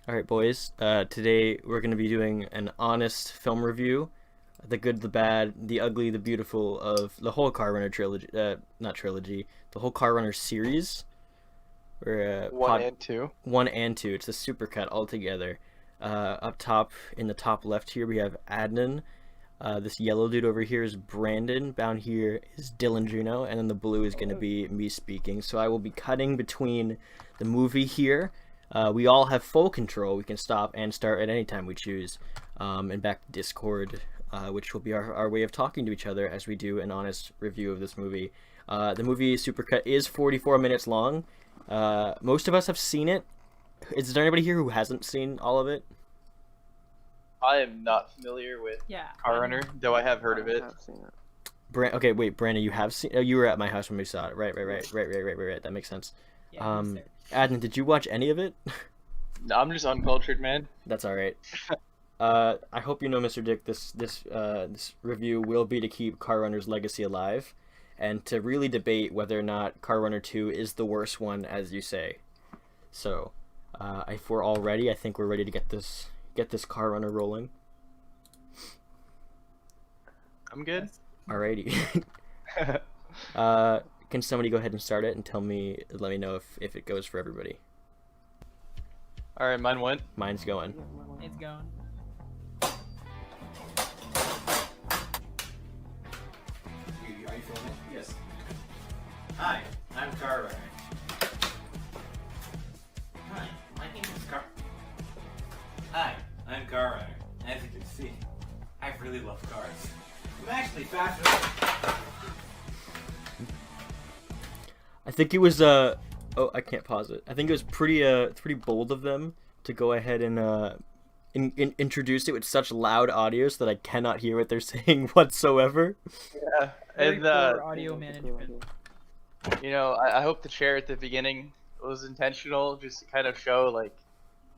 Alright, boys. Today we're going to be doing an honest film review. The good, the bad, the ugly, the beautiful of the whole CarRunner trilogy. Not trilogy. The whole CarRunner series. Or, One and two. 1 and 2. It's a supercut altogether. Up top, in the top left here, we have Adnan. This yellow dude over here is Brandon. Down here is Dylan Juneau. And then the blue is going to be me speaking. So I will be cutting between the movie here. We all have full control. We can stop and start at any time we choose. And back to Discord, which will be our way of talking to each other as we do an honest review of this movie. The movie Supercut is 44 minutes long. Most of us have seen it. Is there anybody here who hasn't seen all of it? I am not familiar with CarRunner, though I have heard of it. Okay, wait, Brandon, you have seen? Oh, you were at my house when we saw it. Right. That makes sense. Yeah, Adnan, did you watch any of it? No, I'm just uncultured, man. That's all right. I hope you know, Mr. Dick. This review will be to keep CarRunner's legacy alive, and to really debate whether or not CarRunner 2 is the worst one, as you say. So, if we're all ready, I think we're ready to get this CarRunner rolling. I'm good. Alrighty. Can somebody go ahead and start it and let me know if it goes for everybody. All right, mine went. Mine's going. It's going. Are you filming? Yes. Hi, I'm CarRunner. Hi, my name is Hi, I'm CarRunner. As you can see, I really love cars. I'm actually faster. I think it was oh, I can't pause it. I think it was pretty bold of them to go ahead and introduce it with such loud audio so that I cannot hear what they're saying whatsoever. Yeah, Very and poor audio management. you know, I hope the chair at the beginning was intentional, just to kind of show like,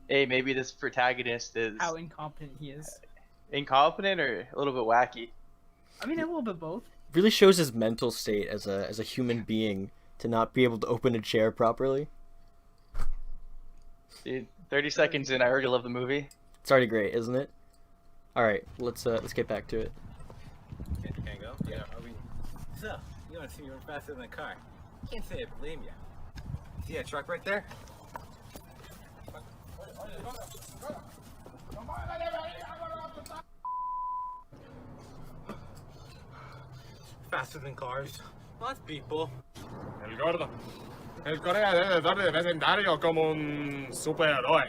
hey, maybe this protagonist is How incompetent he is. incompetent or a little bit wacky. I mean, a little bit both. Really shows his mental state as a human being to not be able to open a chair properly. Dude, 30 seconds in, I already love the movie. It's already great, isn't it? All right, let's get back to it. Can I go? Yeah. Are we... So, you want to see me run faster than a car? Can't say I blame you. See that truck right there? Faster than cars. Lots of people. El gordo. El Corea debe estar de vecindario como un superhéroe.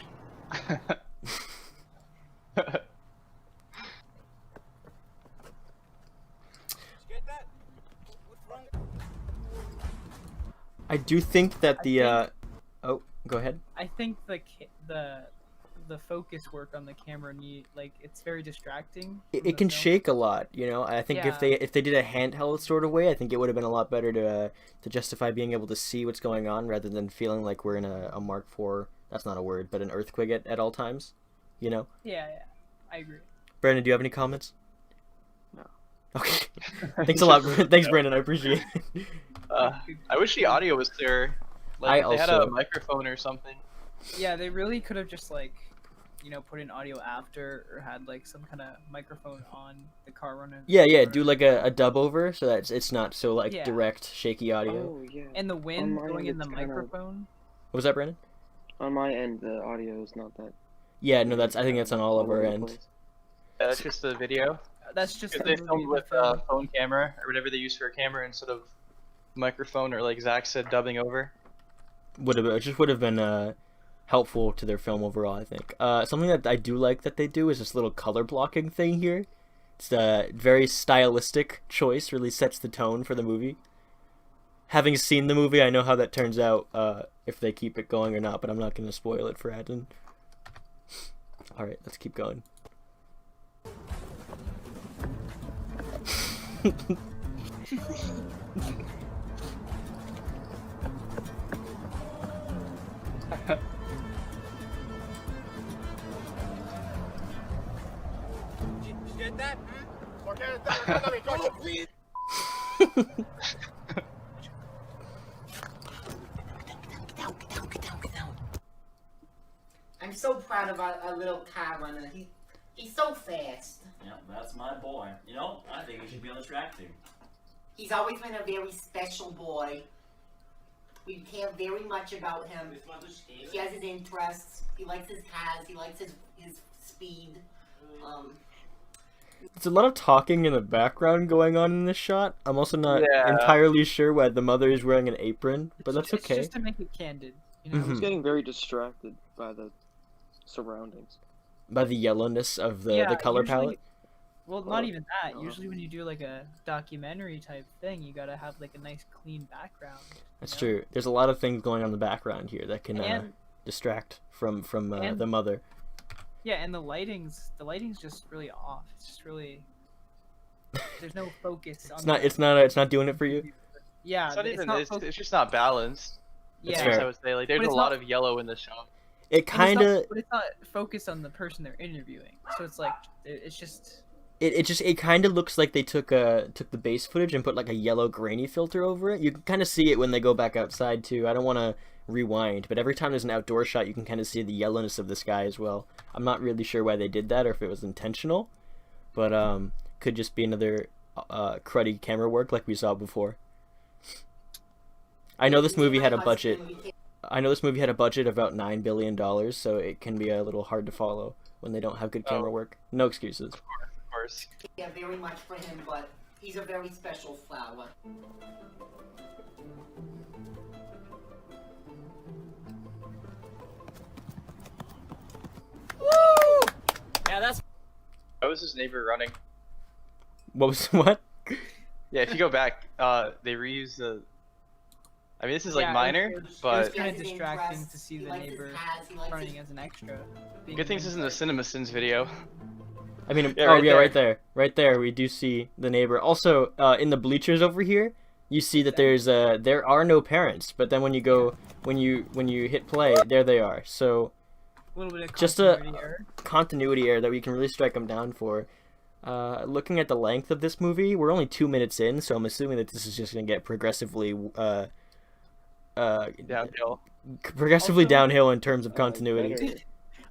Get that? What's wrong? I do think that oh, go ahead. I think the focus work on the camera it's very distracting. It can shake a lot, you know. I think if they did a handheld sort of way, I think it would have been a lot better to justify being able to see what's going on rather than feeling like we're in a Mark IV. That's not a word, but an earthquake at all times, you know. Yeah, I agree. Brandon, do you have any comments? No. Okay. Thanks a lot. Thanks, Brandon. I appreciate it. I wish the audio was clearer. Like if they had a microphone or something. Yeah, they really could have just put in audio after or had like some kind of microphone on the CarRunner. Yeah. Do like a dub over so that it's not so like Yeah. direct, shaky audio. Oh, yeah. And the wind On my going end, in the it's kinda- microphone. What was that, Brandon? On my end, the audio is not that. Yeah, no, I think that's on all of over our the end. place. Yeah, that's just the video. That's just Because the they movie, filmed the with film. phone camera or whatever they use for a camera instead of microphone or like Zach said, dubbing over. It would have been helpful to their film overall, I think. Something that I do like that they do is this little color blocking thing here. It's a very stylistic choice, really sets the tone for the movie. Having seen the movie, I know how that turns out, if they keep it going or not, but I'm not going to spoil it for Adnan. Alright, let's keep going. Did you get that? ¿Por qué estás tocando mi coche? I I'm so proud of our little car runner. He's so fast. Yeah, that's my boy. You know, I think he should be on the track team. He's always been a very special boy. We care very much about him. He has his interests. He likes his cars. He likes his speed. There's a lot of talking in the background going on in this shot. I'm also not Yeah. entirely sure why the mother is wearing an apron, but that's It's okay. just to make it candid. You know? Mhm. He's getting very distracted by the surroundings. By the yellowness of the color usually- palette. Well, not even that. no. Usually, when you do like a documentary type thing, you gotta have like a nice clean background. That's you know? true. There's a lot of things going on in the background here that can And- distract from and- the mother. Yeah, and the lighting's just really off. It's just really there's no focus on. It's not doing it for you. Yeah, It's not even. not It's just not balanced. yeah, I guess fair. I would say like there's But a it's lot not- of yellow in the shot. It and kind of but it's not focused on the person they're interviewing. So it's like it's just it kind of looks like they took the base footage and put like a yellow grainy filter over it. You can kind of see it when they go back outside too. I don't want to rewind, but every time there's an outdoor shot, you can kind of see the yellowness of the sky as well. I'm not really sure why they did that or if it was intentional, but could just be another cruddy camera work like we saw before. I know this movie had a budget. I know this movie had a budget of about $9 billion, so it can be a little hard to follow when they don't have good camera work. No excuses. Of course. Yeah, very much for him, but he's a very special flower. Yeah, that's. How was his neighbor running? What was what? Yeah, if you go back, they reuse the. I mean, this is like Yeah, minor, it was but kind of He has his distracting interests, to see he the likes his neighbor cars, he likes running his- as an extra. being good thing this isn't the inside. CinemaSins video. I mean, Yeah, oh right yeah, there. right there, we do see the neighbor. Also, in the bleachers over here, you see that there are no parents. But then when you go, when you hit play, there they are. So A little bit of just a continuity error. continuity error that we can really strike them down for. Looking at the length of this movie, we're only 2 minutes in, so I'm assuming that this is just gonna get progressively Downhill. Also- downhill in terms of continuity.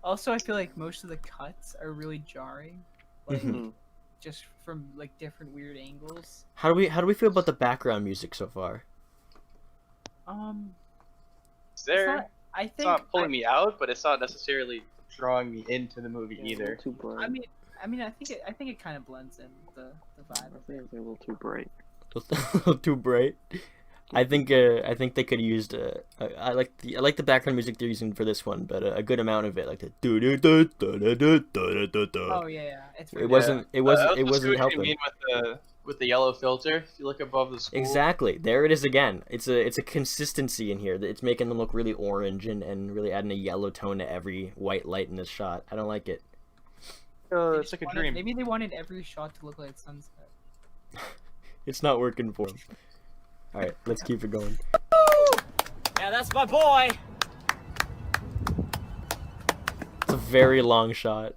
Also, I feel like most of the cuts are really jarring, like Mhm. just from like different weird angles. How do we feel about the background music so far? It's there. Not, I It's think. not pulling me out, but it's not necessarily drawing me into the movie either. Too bright. I mean, I think it kind of blends in the vibe. I think it's a little too bright. A little too bright. I think they could have used I like the background music they're using for this one, but a good amount of it, like the do do do do do do do do do. Oh yeah, it's It wasn't I wasn't also see what you helping. mean with the yellow filter. If you look above the school. Exactly. There it is again. It's a consistency in here. It's making them look really orange and really adding a yellow tone to every white light in this shot. I don't like it. They It's just like a wanted- dream. Maybe they wanted every shot to look like sunset. It's not working for them. All right, let's keep it going. Yeah, that's my boy. It's a very long shot.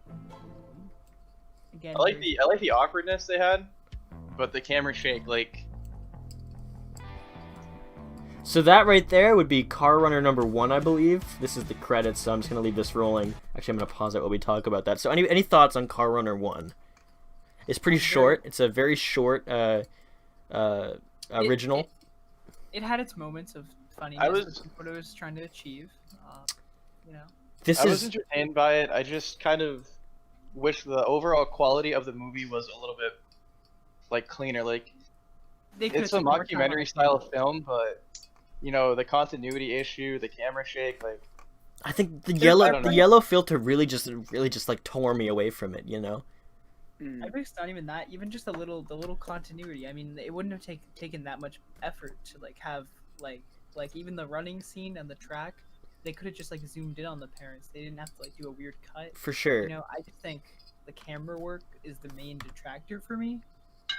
Again, I like very- the awkwardness they had, but the camera shake like. So that right there would be CarRunner number 1, I believe. This is the credits, so I'm just gonna leave this rolling. Actually, I'm gonna pause it while we talk about that. So any thoughts on CarRunner 1? It's pretty short. It's a very short original. It had its moments of funniness. I was- Which is what it was trying to achieve. You know. This I was is entertained by it. I just kind of wish the overall quality of the movie was a little bit like cleaner. Like They could've it's a took more time on mockumentary it. style film, but you know the continuity issue, the camera shake, like I think the I yellow don't the know. yellow filter really just like tore me away from it, you know. I think it's not even that. Even just the little continuity. I mean, it wouldn't have taken that much effort to like have like even the running scene and the track. They could have just like zoomed in on the parents. They didn't have to like do a weird cut. For sure. You know, I just think the camera work is the main detractor for me.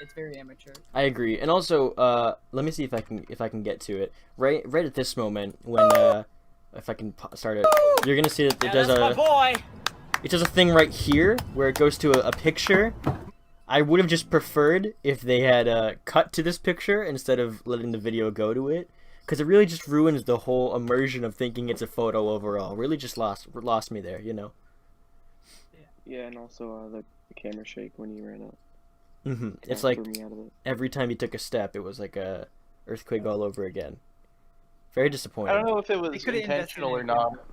It's very amateur. I agree. And also, let me see if I can get to it. Right at this moment when if I can start it, you're gonna see that it Yeah, does that's my boy. it does a thing right here where it goes to a picture. I would have just preferred if they had cut to this picture instead of letting the video go to it. because it really just ruins the whole immersion of thinking it's a photo overall. Really just lost me there, you know. Yeah, and also the camera shake when you ran up. It's Kinda like threw me out of it. every time he took a step, it was like a earthquake all over again. Very disappointing. I don't know if it was could've intentional or invested in it. not.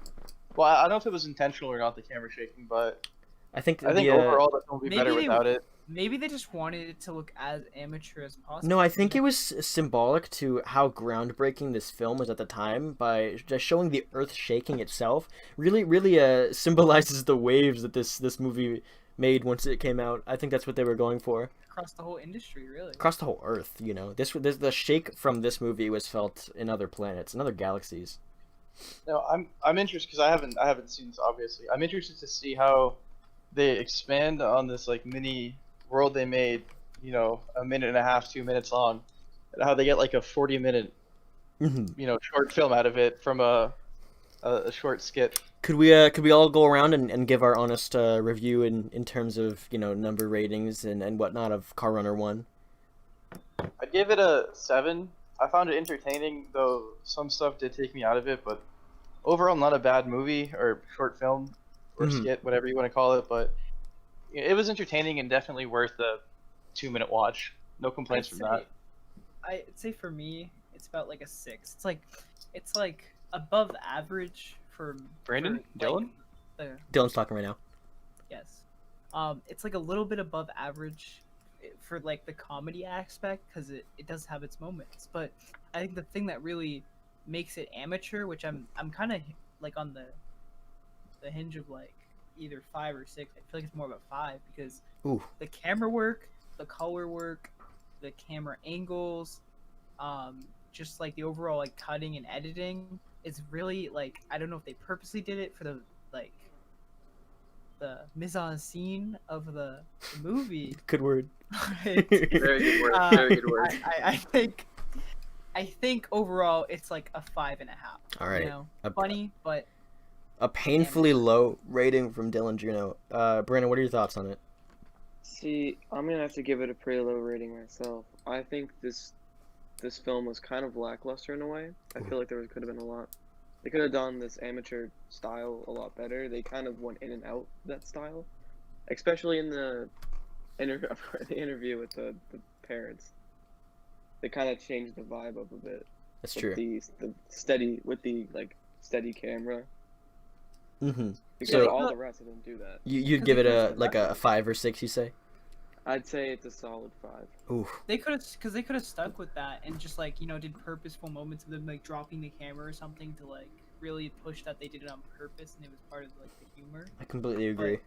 Well, I don't know if it was intentional or not, the camera shaking, but I think I think overall the film would be better maybe they- without it. Maybe they just wanted it to look as amateur as possible. No, I think it was symbolic to how groundbreaking this film was at the time by just showing the earth shaking itself. Really symbolizes the waves that this movie made once it came out. I think that's what they were going for. across the whole industry, really. Across the whole earth, you know. This the shake from this movie was felt in other planets, in other galaxies. No, I'm interested because I haven't seen this obviously. I'm interested to see how they expand on this like mini world they made, you know, a minute and a half, 2 minutes long, and how they get like a 40-minute, you know, short film out of it from a short skit. Could we all go around and give our honest review in terms of, you know, number ratings and whatnot of CarRunner 1? I'd give it a 7. I found it entertaining, though some stuff did take me out of it, but overall not a bad movie or short film or skit, whatever you want to call it, but it was entertaining and definitely worth the 2-minute watch. No complaints from that. I'd say for me, it's about like a 6. It's like above average for Brandon? for, like, Dylan? Dylan's talking right now. Yes. It's like a little bit above average for like the comedy aspect because it does have its moments. But I think the thing that really makes it amateur, which I'm kind of like on the hinge of like either 5 or 6. I feel like it's more of a 5 because Ooh. the camera work, the color work, the camera angles, just like the overall like cutting and editing is really like, I don't know if they purposely did it for the like the mise en scene of the movie. Good word. Very good word. Very good word. I think overall it's like a 5.5. All right. You know, A- funny, but A painfully low rating from Dylan Juneau. Brandon, what are your thoughts on it? See, I'm gonna have to give it a pretty low rating myself. I think this film was kind of lackluster in a way. I feel like there could have been a lot. They could have done this amateur style a lot better. They kind of went in and out that style, especially in the interview with the parents. They kind of changed the vibe up a bit. That's with true. The steady camera. Mm-hmm. Because So- all the rest of them do that. You'd give it a 5 or 6, you say? I'd say it's a solid 5. Ooh. they could have stuck with that and just like, you know, did purposeful moments of them like dropping the camera or something to like really push that they did it on purpose and it was part of like the humor. I completely agree.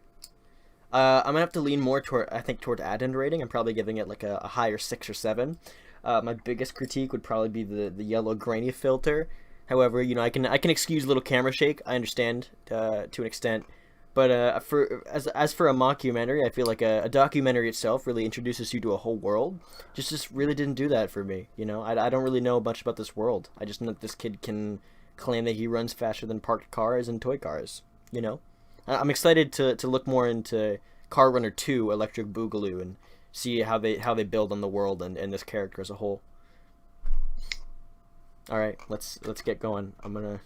I'm gonna have to lean more toward Adnan rating. I'm probably giving it like a higher 6 or 7. My biggest critique would probably be the yellow grainy filter. However, you know, I can excuse a little camera shake. I understand to an extent, but as for a mockumentary, I feel like a documentary itself really introduces you to a whole world. Just really didn't do that for me. You know, I don't really know much about this world. I just know that this kid can claim that he runs faster than parked cars and toy cars. You know, I'm excited to look more into CarRunner 2 Electric Boogaloo and see how they build on the world and this character as a whole. All right, let's get going. I'm gonna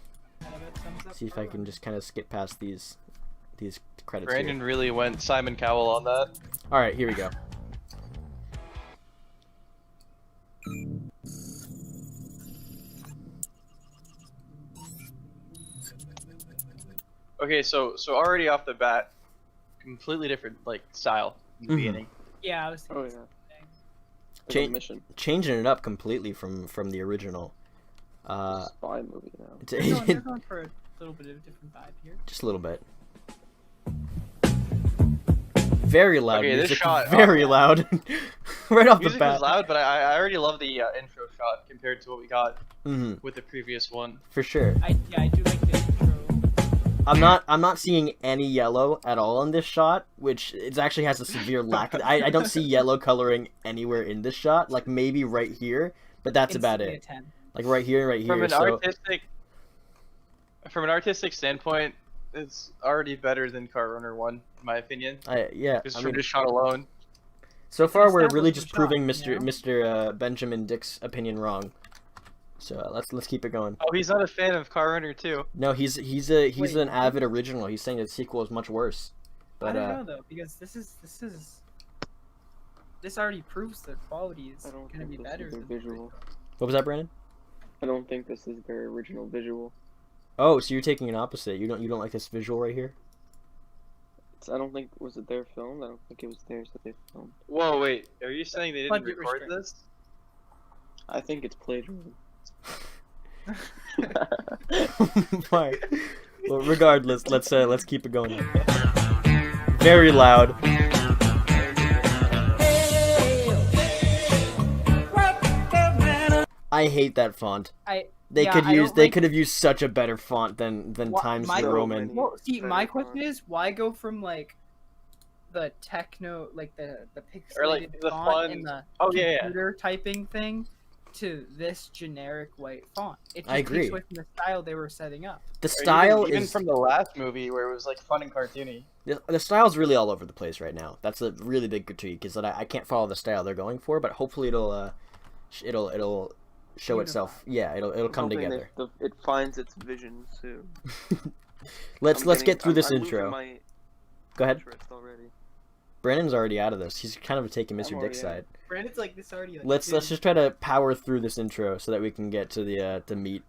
see if I can just kind of skip past these credits. Brandon Here. really went Simon Cowell on that. All right, here we go. Okay, so already off the bat, completely different like style in the beginning. Yeah, I was thinking Oh yeah. the same thing. It's Cha- a mission. Changing it up completely from the original. Spy movie now. They're going for a little bit of a different vibe here. Just a little bit. Very loud Okay, this music. shot- Very loud. Right off the Music bat. is loud, but I already love the intro shot compared to what we got Hmm. with the previous one. For sure. I do like the intro. I'm not seeing any yellow at all in this shot, which it actually has a severe lack. I don't see yellow coloring anywhere in this shot. Like maybe right here, but that's about Instantly it. a 10. Like right here, right here. From an artistic standpoint, it's already better than CarRunner 1, in my opinion. Yeah. Just I from mean, this shot alone. so far we're established really the just shot, proving you Mr. know? Mr. Benjamin Dick's opinion wrong. So let's keep it going. Oh, he's not a fan of CarRunner 2. No, he's Wait, an avid original. He's saying the sequel is much worse. I But don't know though, because this already proves the quality is I don't gonna think be this better is their than the visual. what was that, Brandon? I don't think this is their original visual. Oh, so you're taking an opposite. You don't like this visual right here? I don't think was it their film. I don't think it was theirs that they filmed. Whoa, wait. Are you saying they didn't Budget record restrict. this? I think it's plagiarism. Fine. Well, regardless, let's keep it going. Very loud. I hate that font. They Yeah, could I use don't they like- could have used such a better font than Wha- Times my- New Roman. Well, see, my Better question font. is, why go from like the techno, like the Or, like, pixelated the font fun- and the Oh, yeah, yeah. computer typing thing to this generic white font? It just I agree. takes away from the style they were setting up. The Or style even is from the last movie where it was like fun and cartoony. the style's really all over the place right now. That's a really big critique, is that I can't follow the style they're going for, but hopefully it'll show Unify. itself. Yeah, it'll come Hoping together. it finds its vision soon. Let's get through this I'm losing intro. my Go ahead. interest already. Brandon's already out of this. He's kind of taking Mr. I'm Dick's already side. Brandon's like this already. Like, Let's dude, just try to power through this intro so that we can get to the meat.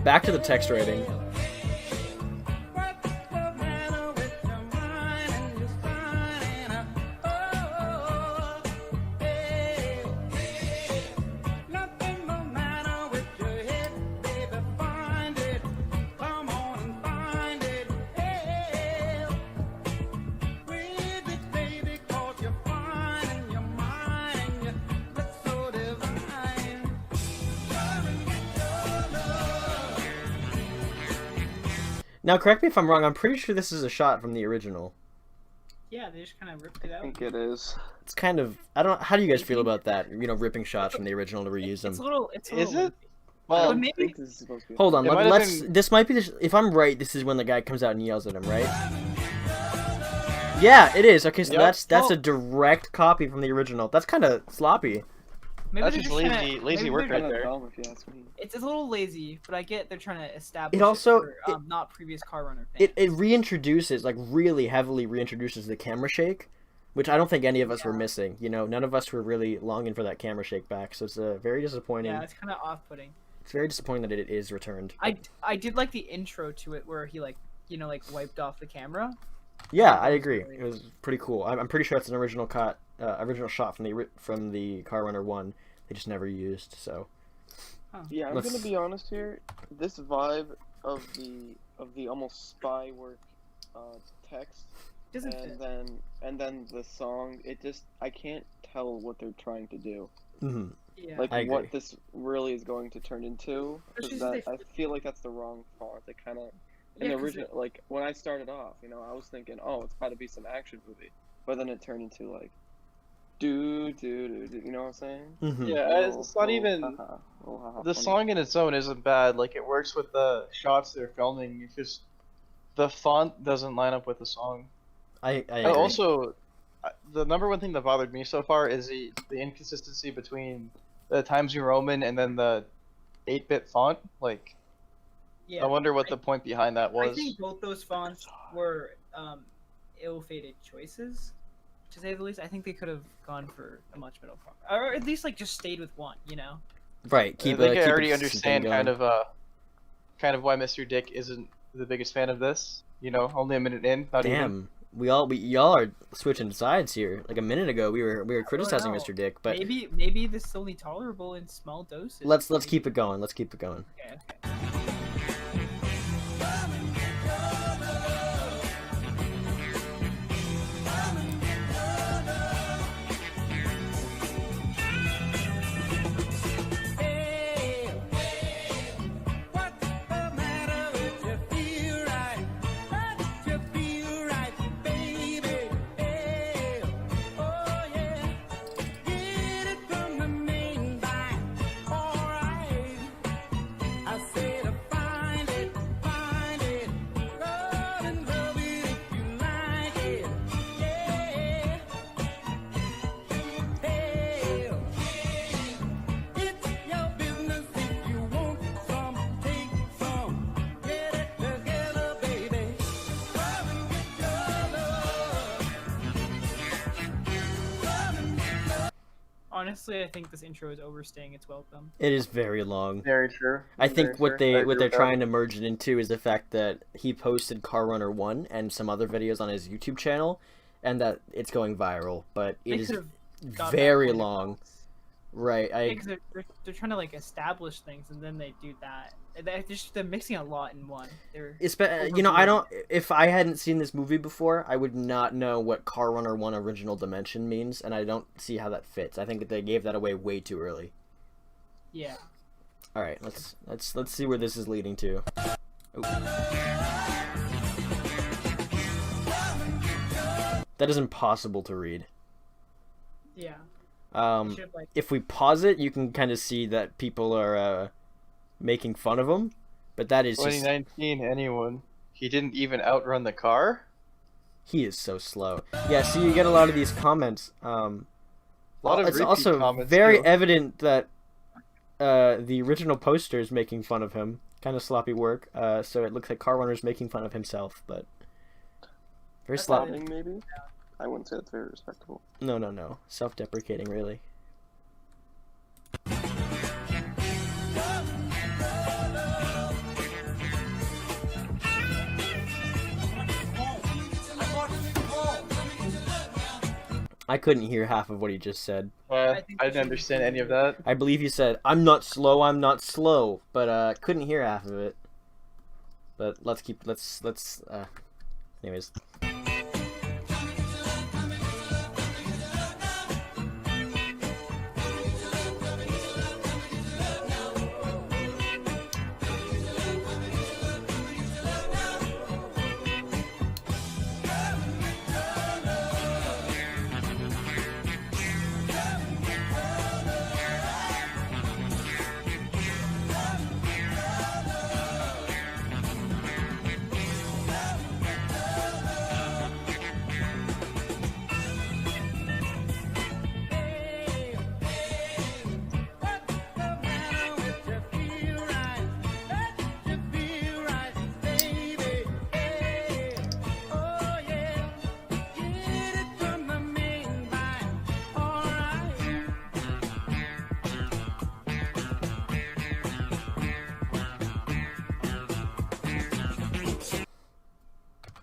Back to the text writing. Now, correct me if I'm wrong. I'm pretty sure this is a shot from the original. Yeah, they just kind of ripped it I out. think it is. It's kind of How do you guys feel about that? You know, ripping shots from the original to reuse them. It's a little. It's a Is little it? But Well, I maybe think this is supposed to be. Hold on. It might have Let's. been- This might be if I'm right. This is when the guy comes out and yells at him, right? Yeah, it is. Okay, so Yep. that's a direct copy from the original. That's kind of sloppy. maybe That's they're just trying lazy- to, lazy maybe work they're- right there. Dumb, if you ask me. It's a little lazy, but I get they're trying to establish. also- for, not previous CarRunner fans. It reintroduces, like, really heavily reintroduces the camera shake, which I don't think any of us were missing. You know, none of us were really longing for that camera shake back. So it's very disappointing. Yeah, it's kind of off-putting. It's very disappointing that it is returned. I did like the intro to it where he like wiped off the camera. Yeah, I agree. It was pretty cool. I'm pretty sure it's an original shot from the CarRunner 1. They just never used. So Yeah, I'm Let's- gonna be honest here. This vibe of the almost spy work text, Doesn't fit. and then the song. I can't tell what they're trying to do. mhm. Yeah. Like I agree. what this really is going to turn into. 'Cause Especially that, I feel like that's the wrong font. It kind of in Yeah, the 'cause original, like when I started off, I was thinking, oh, it's got to be some action movie, but then it turned into like, do, you know what I'm saying? Mhm. Yeah, it's not even. The song in its own isn't bad. Like, it works with the shots they're filming. It's just the font doesn't line up with the song. I agree. Also, the number one thing that bothered me so far is the inconsistency between the Times New Roman and then the 8-bit font. Like, Yeah. I wonder what the point behind that was. I think both those fonts were ill-fated choices, to say the least. I think they could have gone for a much middle font, or at least like just stayed with one. Right. I Keep. think keep I already it understand going. kind of why Mr. Dick isn't the biggest fan of this. Only a minute in, not even. Damn. Y'all are switching sides here. Like a minute ago, we were criticizing know. Mr. Dick, but maybe this is only tolerable in small doses. let's keep it going. Let's keep it going. Okay. honestly, I think this intro is overstaying its welcome. It is very long. Very true. I think what Very true. I agree they're with that. trying to merge it into is the fact that he posted CarRunner 1 and some other videos on his YouTube channel, and that it's going viral. But it They is could've got that very point long. across. Right. Yeah, 'cause they're trying to like establish things, and then they do that. They're mixing a lot in one. You know, I don't. If I hadn't seen this movie before, I would not know what CarRunner 1 Original Dimension means, and I don't see how that fits. I think that they gave that away way too early. Yeah. All right, let's see where this is leading to. Oop. That is impossible to read. Yeah. If we pause it, you can kind of see that people are making fun of him, but that is just 2019. Anyone? He didn't even outrun the car. he is so slow. Yeah, see, you get a lot of these comments. A lot of it's repeat also comments, very too. evident that the original poster is making fun of him. Kind of sloppy work. So it looks like CarRunner's making fun of himself, but very sloppy. Laughing, maybe? I wouldn't say that's very respectable. No. Self-deprecating, really. I couldn't hear half of what he just said. I didn't understand any of that. I believe he said, I'm not slow, but couldn't hear half of it. But anyways.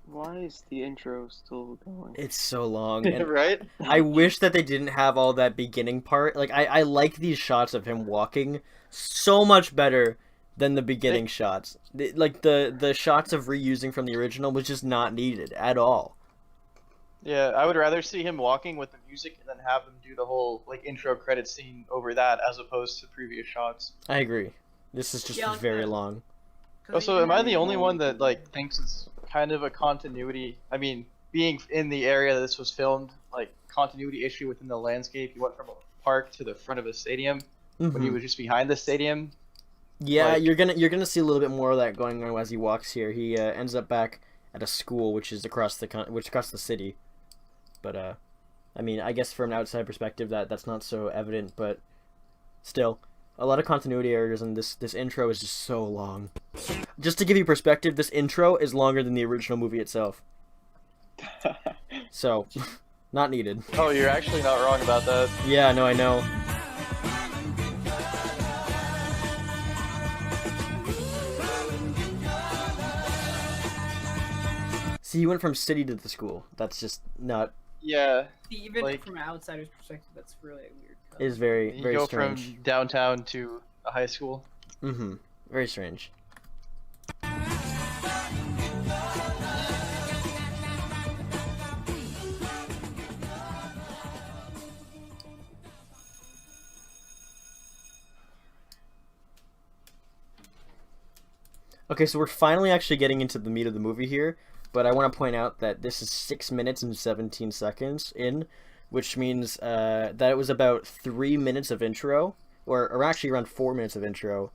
Why is the intro still going? It's so long. And Right? I wish that they didn't have all that beginning part. Like, I like these shots of him walking so much better than the beginning shots. Like, the shots of reusing from the original was just not needed at all. Yeah, I would rather see him walking with the music and then have them do the whole like intro credit scene over that as opposed to previous shots. I agree. This is just Yeah, like very that. long. Also, am I the only one that like thinks it's kind of a continuity? I mean, being in the area that this was filmed, like continuity issue within the landscape. You went from a park to the front of a stadium when he Mhm. was just behind the stadium. Yeah, like- you're gonna see a little bit more of that going on as he walks here. He ends up back at a school which is across the city. But I mean, I guess from an outside perspective that's not so evident, but still, a lot of continuity errors, and this intro is just so long. Just to give you perspective, this intro is longer than the original movie itself. So, not needed. Oh, you're actually not wrong about that. Yeah, no, I know. See, you went from city to the school. That's just not. Yeah, Even like- from an outsider's perspective, that's really a weird cut. It is very, you very go strange. from downtown to a high school. Mm-hmm. Very strange. Okay, so we're finally actually getting into the meat of the movie here, but I want to point out that this is 6 minutes and 17 seconds in, which means that it was about 3 minutes of intro, or actually around 4 minutes of intro,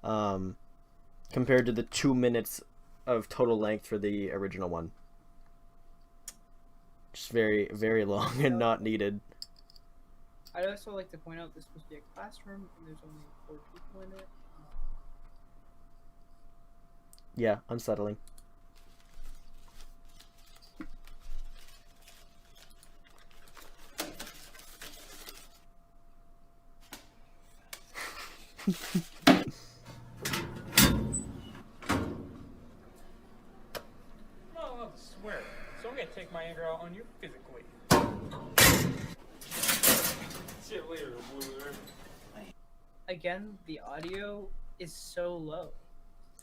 compared to the 2 minutes of total length for the original one. Just very, very long and not needed. I'd also like to point out this must be a classroom, and there's only 4 people in it. Yeah, unsettling. I'll swear. So I'm gonna take my anger out on you physically. See you later, loser. Again, the audio is so low.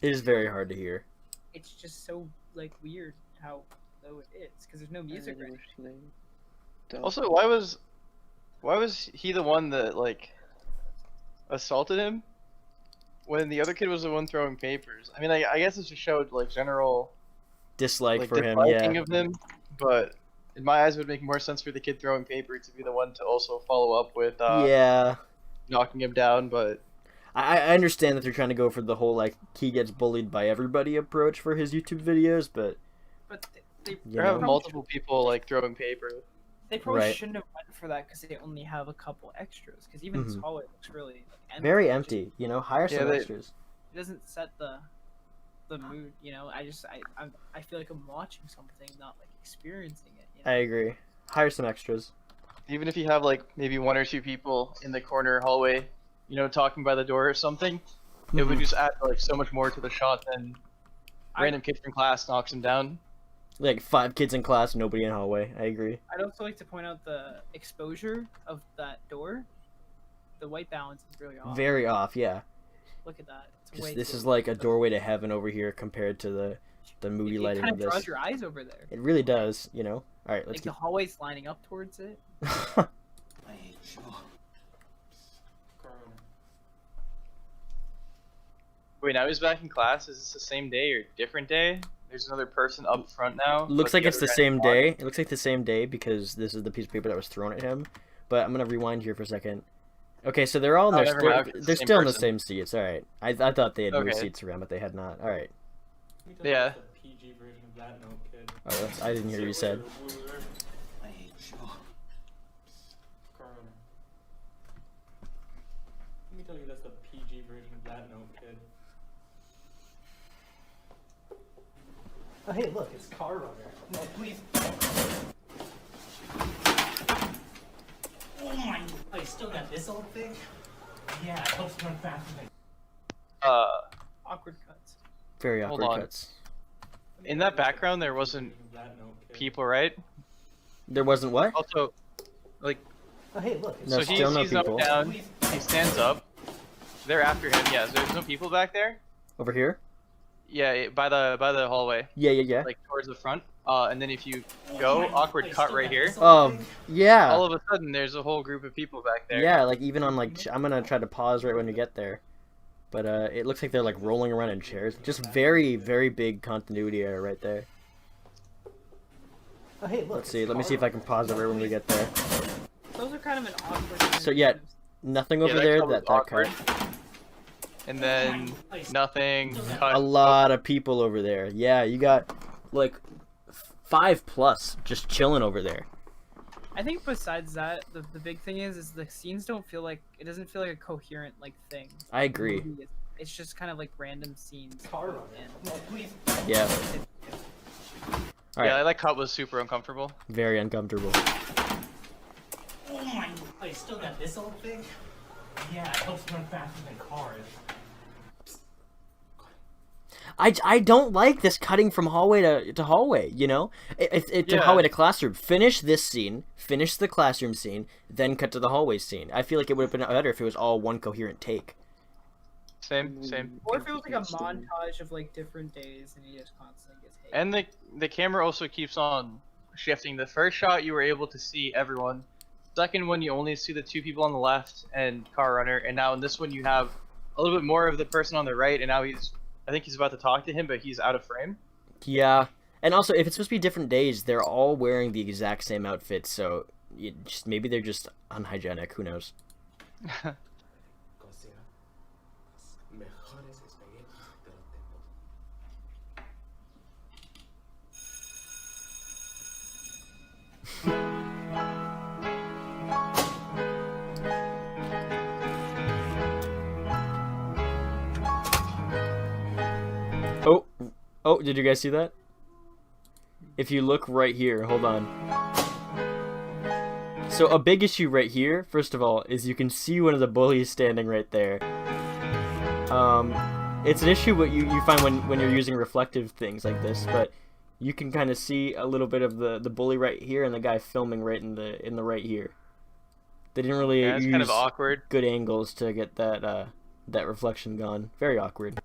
It is very hard to hear. It's just so like weird how low it is because there's no music right now. Also, why was he the one that like assaulted him when the other kid was the one throwing papers? I mean, I guess it just showed like general Dislike like for him, disliking yeah. of him, but in my eyes, it would make more sense for the kid throwing paper to be the one to also follow up with Yeah. knocking him down. But I understand that they're trying to go for the whole like he gets bullied by everybody approach for his YouTube videos, but they there have multiple people like throwing paper. They probably Right. shouldn't have went for that because they only have a couple extras. Because even this hallway looks really like, empty. very empty. You know, hire some extras. It doesn't set the mood. You know, I feel like I'm watching something, not like experiencing it. You know? I agree. Hire some extras. Even if you have like maybe one or two people in the corner hallway, you know, talking by the door or something, it would just add like so much more to the shot than random kid from class knocks him down. Like 5 kids in class, nobody in hallway. I agree. I'd also like to point out the exposure of that door. The white balance is really off. Very off, yeah. Look at that. It's 'Cause way this too is like a doorway to heaven over here compared to the moody It lighting kind of of draws this. your eyes over there. It really does, you know. All right, let's Like the hallway's lining up towards it. keep. Wait, now he's back in class. Is this the same day or different day? There's another person up front now. Looks but like it's other the guy's same not. day. It looks like the same day because this is the piece of paper that was thrown at him. But I'm gonna rewind here for a second. Okay, so they're all in Oh, their never mind. Okay, it's the they're same still in the person. same seats. All right, I thought they had moved Okay. seats around, but they had not. All right. Yeah. The PG version of that note, kid. Oh, I didn't hear what you said. I hate you. CarRunner. Let me tell you that's the PG version of that note, kid. Oh, hey, look, it's CarRunner. No, please. Oh my! Oh, you still got this old thing? Yeah, it helps run faster than. Awkward cuts. Very Hold awkward on. cuts. In that background, there wasn't people, right? There wasn't what? Also, like, Oh, hey, look, it's No, so still no he's up people. down. He stands up. They're after him. Yeah, so there's no people back there. Over here? Yeah, by the hallway, Yeah. like towards the front. And then if you go, awkward cut right here. Yeah. All of a sudden, there's a whole group of people back there. Yeah, like even on like I'm gonna try to pause right when we get there, but it looks like they're like rolling around in chairs. Just very big continuity error right there. Oh, hey, look, Let's see. Let me see if I can pause it right when we get there. Those are kind of an awkward. So yeah, nothing over there. cut was That cut. awkward. And then nothing. Cut. A lot of people over there. Yeah, you got like 5+ just chilling over there. I think besides that, the big thing is the scenes don't feel like it doesn't feel like a coherent like thing. I agree. It's just kind of like random scenes. Yeah. All Yeah, right. that cut was super uncomfortable. Very uncomfortable. Oh my! Oh, you still got this old thing? Yeah, it helps run faster than cars. I don't like this cutting from hallway to hallway, you know? To Yeah. hallway to classroom. Finish this scene, finish the classroom scene, then cut to the hallway scene. I feel like it would have been better if it was all one coherent take. Same. Or if it was like a montage of like different days and he just constantly gets hit. And the camera also keeps on shifting. The first shot you were able to see everyone. Second one you only see the two people on the left and CarRunner. And now in this one you have a little bit more of the person on the right. And now I think he's about to talk to him, but he's out of frame. Yeah. And also, if it's supposed to be different days, they're all wearing the exact same outfits, so maybe they're just unhygienic. Who knows? Oh, did you guys see that? If you look right here, hold on. So a big issue right here, first of all, is you can see one of the bullies standing right there. It's an issue what you find when you're using reflective things like this, but you can kind of see a little bit of the bully right here and the guy filming right in the right here. They didn't really Yeah, it's use kind of awkward. good angles to get that that reflection gone. Very awkward.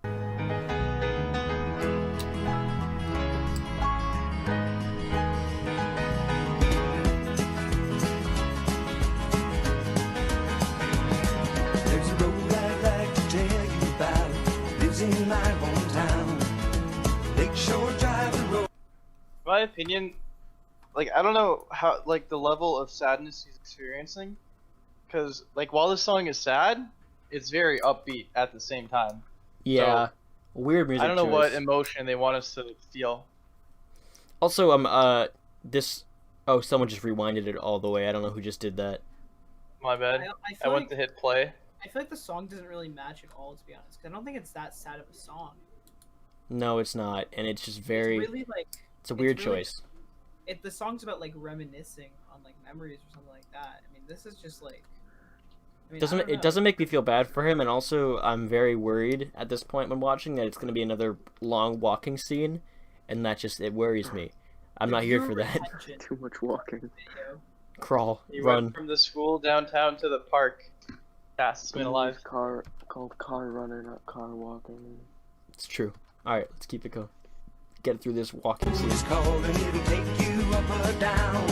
There's a road I'd like to tell you about. Lives in my hometown. Lakeshore Drive the road. In my opinion, like I don't know how like the level of sadness he's experiencing, because like while this song is sad, it's very upbeat at the same time. Yeah, weird music. I don't know what choice. emotion they want us to feel. Also, this. Oh, someone just rewinded it all the way. I don't know who just did that. My bad. I I feel went like to hit play. I feel like the song doesn't really match at all, to be honest. 'Cause I don't think it's that sad of a song. No, it's not, and it's just very. It's really like. It's a weird really- choice. The song's about like reminiscing on like memories or something like that. I mean, this is just like. I mean, I Doesn't don't it know. doesn't make me feel bad for him, and also I'm very worried at this point when watching that it's going to be another long walking scene, and that just it worries me. I'm not here for that. Retention Too much walking. video. Crawl, He run. went from the school downtown to the park. Fastest man alive. Car called CarRunner, not car walking. It's true. All right, let's keep it going. Get through this walking scene. It's called and it'll take you up or down.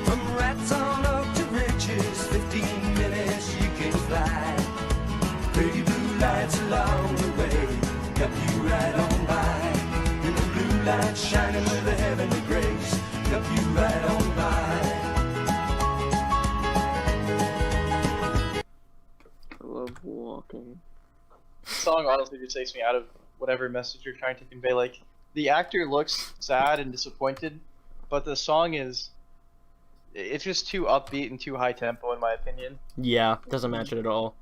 From rats on up to riches, 15 minutes you can fly. Pretty blue lights along the way, help you right on by. And the blue lights shining with a heavenly grace, help you right on by. I love walking. The song honestly just takes me out of whatever message you're trying to convey. Like the actor looks sad and disappointed, but the song it's just too upbeat and too high tempo in my opinion. Yeah, doesn't match it at all.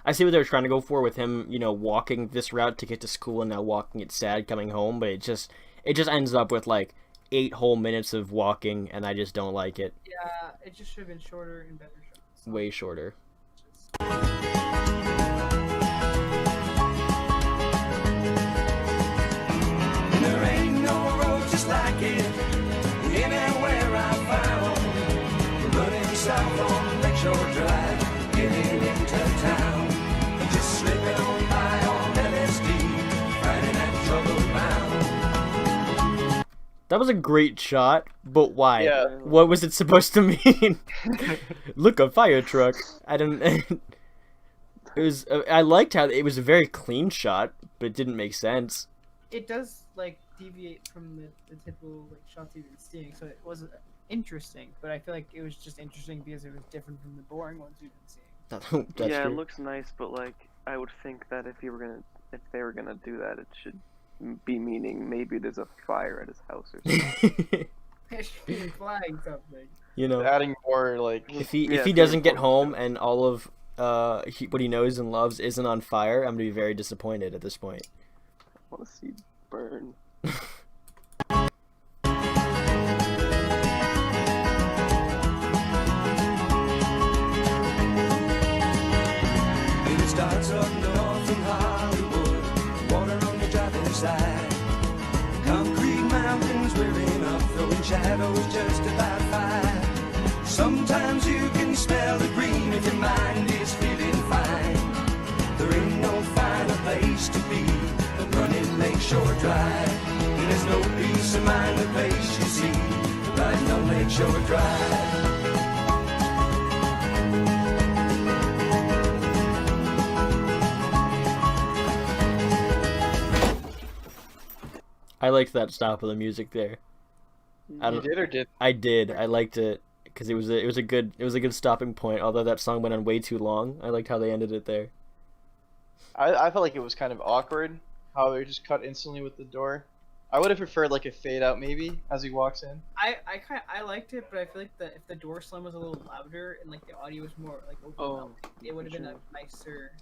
I see what they were trying to go for with him, walking this route to get to school and now walking it sad coming home, but it just ends up with like 8 whole minutes of walking, and I just don't like it. Yeah, it just should have been shorter and better shots. Way shorter. And there ain't no road just like it anywhere I found. Running south on Lakeshore Drive, getting into town. Just slipping on by on LSD, riding that trouble bound. That was a great shot, but why? Yeah. What was it supposed to mean? Look, a fire truck. I didn't. It was. I liked how it was a very clean shot, but it didn't make sense. It does like deviate from the typical like shots you've been seeing, so it was interesting. But I feel like it was just interesting because it was different from the boring ones we've been seeing. That's yeah, true. it looks nice, but like I would think that if they were gonna do that, it should be meaning maybe there's a fire at his house or something. It should be implying something. Adding more like If he Yeah, doesn't get important home stuff. and all of what he knows and loves isn't on fire, I'm gonna be very disappointed at this point. I want to see burn. It starts up north in Hollywood, water on the driving side. Concrete mountains rearing up, throwing shadows just about 5. Sometimes you can smell the green if your mind is feeling fine. There ain't no finer place to be than running Lakeshore Drive. And there's no peace of mind the place you see, riding on Lakeshore Drive. I liked that stop of the music there. I you don't. did or did. I did. I liked it because it was a good stopping point. Although that song went on way too long, I liked how they ended it there. I felt like it was kind of awkward how they just cut instantly with the door. I would have preferred like a fade out maybe as he walks in. I liked it, but I feel like if the door slam was a little louder and like the audio was more like overwhelming, it would have been a nicer,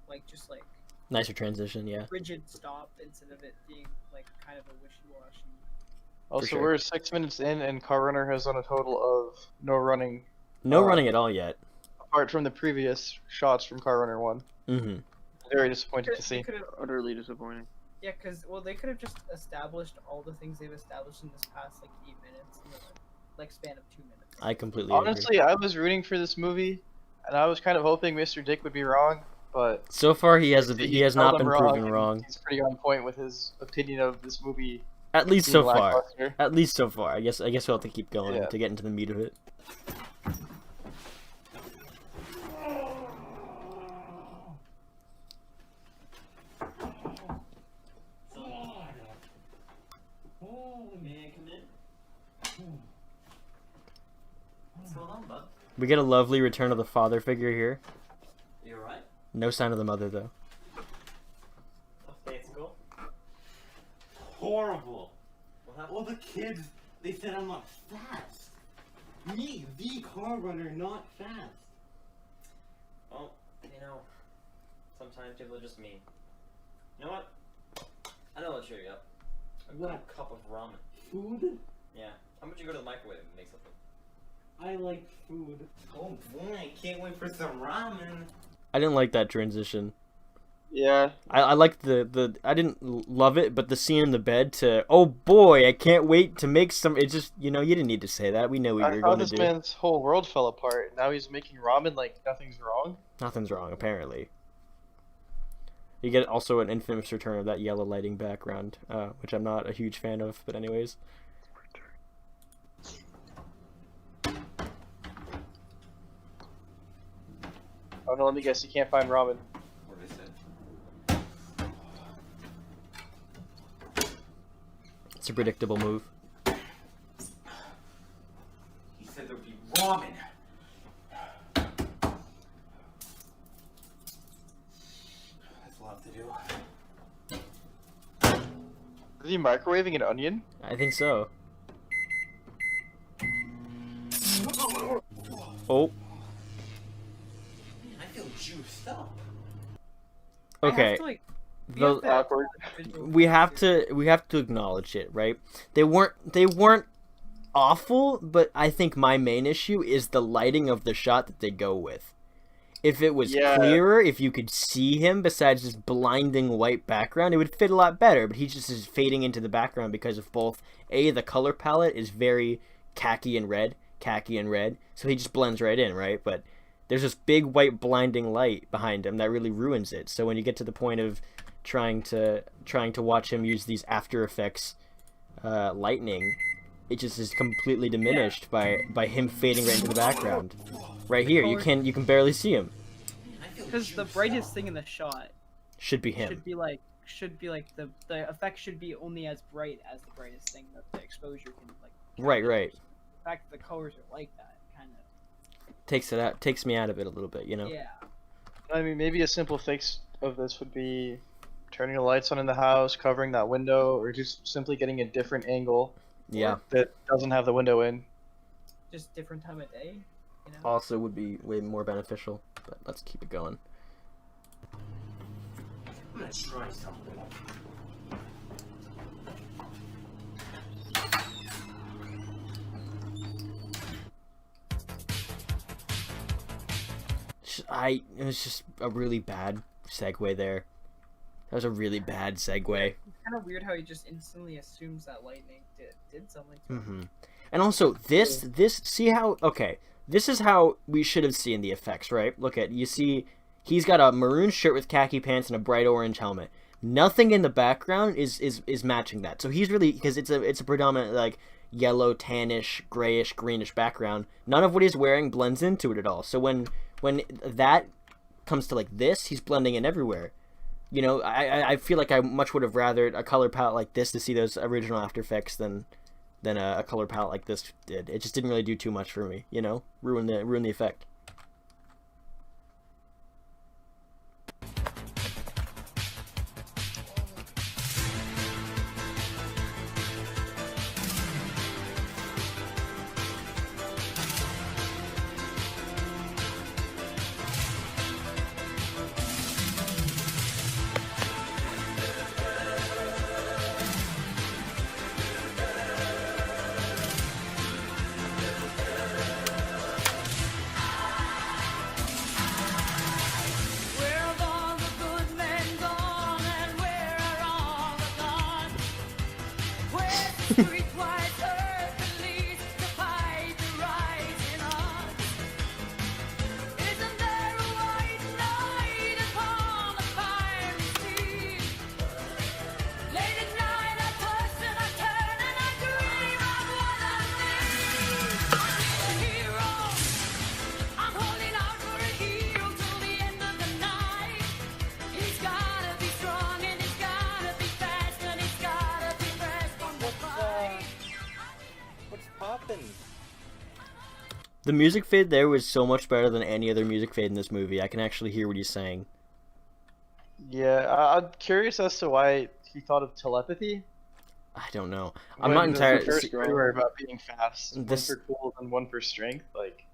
like just like Nicer transition, yeah. rigid stop instead of it being like kind of a wishy-washy. Also, sure. we're 6 minutes in, and CarRunner has done a total of no running, No running at all yet. apart from the previous shots from CarRunner 1. Mm-hmm. very disappointed to see. Utterly disappointing. Yeah, because well, they could have just established all the things they've established in this past like 8 minutes in the like span of 2 minutes. I completely Honestly, I was rooting for this movie, and I was kind of hoping Mr. Dick would be wrong, but so far he has not been proven and wrong. He's pretty on point with his opinion of this movie. At least being so far. lackluster. At least so far. I guess we'll have to keep going Yeah. to get into the meat of it. Oh, may I come in? What's going on, bud? We get a lovely return of the father figure here. You alright? No sign of the mother though. Tough day at school? Horrible. All the kids, they said I'm not fast. Me, the car runner, not fast. Well, you know, sometimes people are just mean. You know what? I know what'll cheer you up. A good cup of ramen. Food? Yeah. How about you go to the microwave and make something? I like food. Oh boy, I can't wait for some ramen. I didn't like that transition. Yeah. I liked the I didn't love it, but the scene in the bed to, oh boy, I can't wait to make some. It just, you didn't need to say that. We know what I you're thought going to this do. man's whole world fell apart. Now he's making ramen like nothing's wrong. Nothing's wrong, apparently. You get also an infamous return of that yellow lighting background, which I'm not a huge fan of, but anyways. Oh no, let me guess, you can't find ramen. What did I say? It's a predictable move. He said there'd be ramen. That's a lot to do. Is he microwaving an onion? I think so. Oh. I feel juiced up. Okay. We have to acknowledge it, right? They weren't awful, but I think my main issue is the lighting of the shot that they go with. If it was clearer, if you could see him besides this blinding white background, it would fit a lot better, but he just is fading into the background because of both the color palette is very khaki and red, so he just blends right in, right? But there's this big white blinding light behind him that really ruins it. So when you get to the point of trying to watch him use these After Effects lightning, it just is completely diminished by him fading right into the background. Right here, you can barely see him. Because the brightest thing in the shot should be him. Should be like the effect should be only as bright as the brightest thing that the exposure can like. Right. The fact that the colors are like that kind of takes me out of it a little bit, Yeah. I mean, maybe a simple fix of this would be turning the lights on in the house, covering that window, or just simply getting a different angle. Yeah. That doesn't have the window in. Just different time of day. Also would be way more beneficial, but let's keep it going. I'm gonna try something. It was just a really bad segue there. That was a really bad segue. It's kind of weird how he just instantly assumes that lightning did something to him. And also this see how this is how we should have seen the effects, right? Look at, you see he's got a maroon shirt with khaki pants and a bright orange helmet. Nothing in the background is matching that. So he's really, because it's a predominant like yellow, tannish, grayish, greenish background. None of what he's wearing blends into it at all. So when that comes to like this, he's blending in everywhere. I feel like I much would have rathered a color palette like this to see those original After Effects than a color palette like this did. It just didn't really do too much for me, ruin the effect. What's poppin'? The music fade there was so much better than any other music fade in this movie. I can actually hear what he's saying. Yeah, I'm curious as to why he thought of telepathy. I don't know. I'm not The entirely. first were about being fast. This- One for cool and one for strength. Like,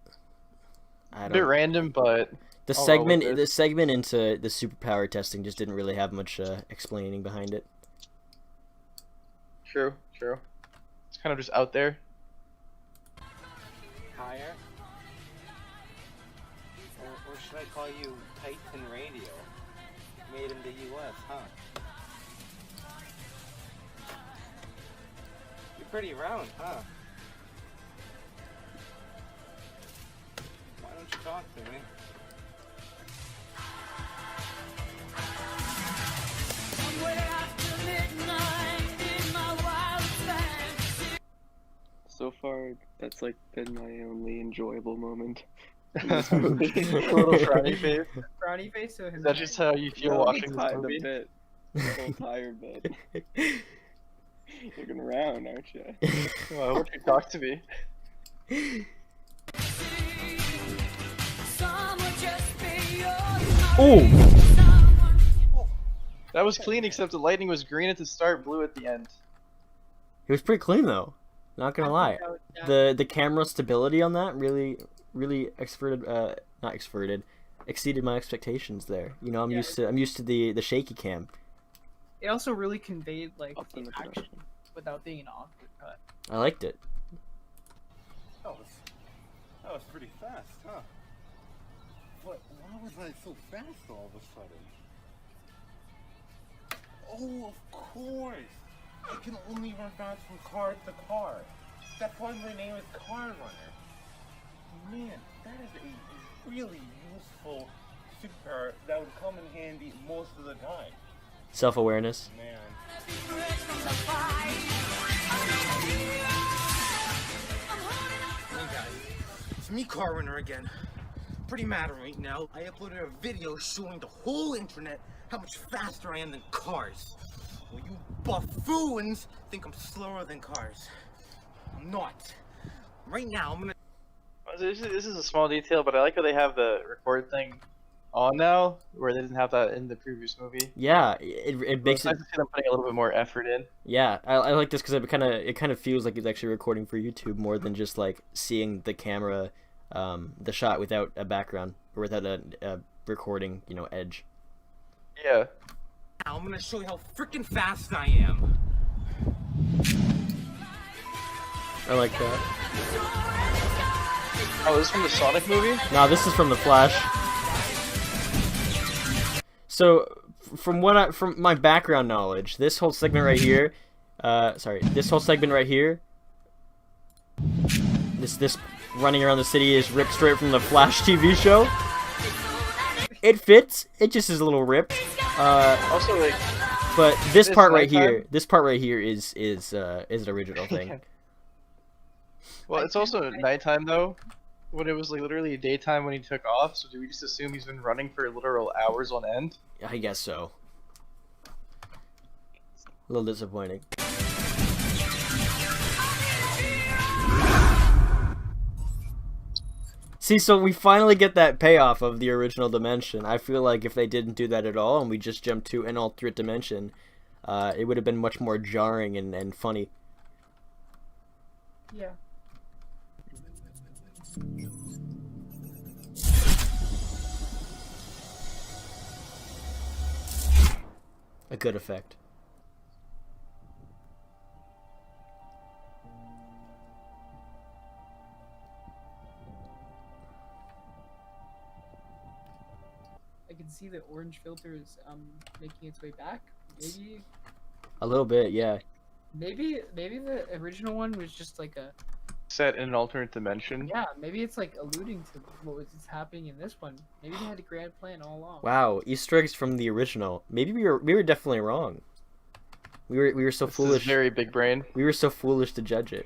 I a bit don't. random, but The I'll roll segment, with it. the segment into the superpower testing just didn't really have much explaining behind it. True. It's kind of just out there. Higher? Or should I call you Titan Radio? Made in the US, huh? You're pretty round, huh? Why don't you talk to me? So far, that's like been my only enjoyable moment. A little frowny face. Frowny face. So Is that just how you feel No, watching it's this hiding movie? a bit. The whole tire bit. Looking around, aren't you? Well, why don't you talk to me? Oh, That was clean, except the lightning was green at the start, blue at the end. it was pretty clean though. Not gonna lie. The camera stability on that really exceeded my expectations there. You know, I'm used to the shaky cam. It also really conveyed like Up in the the action production. without being an awkward cut. I liked it. That was pretty fast, huh? But why was I so fast all of a sudden? Oh, of course! I can only run fast from car to car. That's why my name is CarRunner. Man, that is a really useful superpower that would come in handy most of the time. Self-awareness. Man. Hey guys, it's me, CarRunner again. Pretty mad right now. I uploaded a video showing the whole internet how much faster I am than cars. Well, you buffoons think I'm slower than cars. I'm not. Right now, I'm gonna... This is a small detail, but I like how they have the record thing on now, where they didn't have that in the previous movie. Yeah, it makes It's nice to see them putting a little bit more effort in. Yeah, I like this because it kind of feels like it's actually recording for YouTube more than just like seeing the camera, the shot without a background or without a recording, you know, edge. Yeah. Now I'm gonna show you how freaking fast I am. I like that. Oh, this is from the Sonic movie? No, this is from The Flash. So, from my background knowledge, this whole segment right here, this running around the city is ripped straight from the Flash TV show. It fits. It just is a little ripped. Also, like, but this it's part right nighttime. here, is an original thing. Well, it's also nighttime though, when it was like literally daytime when he took off. So do we just assume he's been running for literal hours on end? I guess so. A little disappointing. See, so we finally get that payoff of the original dimension. I feel like if they didn't do that at all and we just jumped to an alternate dimension, it would have been much more jarring and funny. Yeah. A good effect. I can see the orange filter is making its way back. Maybe. A little bit, yeah. Maybe the original one was just like a Set in an alternate dimension. yeah. Maybe it's like alluding to what was happening in this one. Maybe they had a grand plan all along. Wow, Easter eggs from the original. Maybe we were definitely wrong. We were so This foolish. is very big brain. We were so foolish to judge it.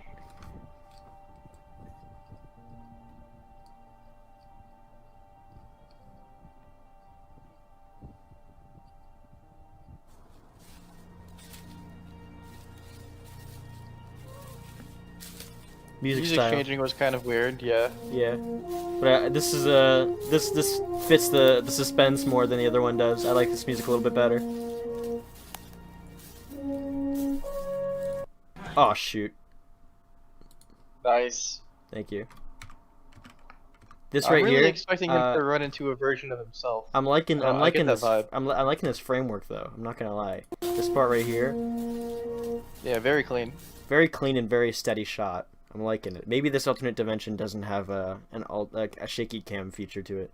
Music style. changing was kind of weird, yeah. Yeah, but this is this fits the suspense more than the other one does. I like this music a little bit better. Oh shoot! Nice. Thank you. This I'm right really here. expecting him to run into a version of himself. I'm liking I liking get this. that vibe. I'm liking this framework though. I'm not gonna lie. This part right here. Yeah, very clean. Very clean and very steady shot. I'm liking it. Maybe this alternate dimension doesn't have a shaky cam feature to it.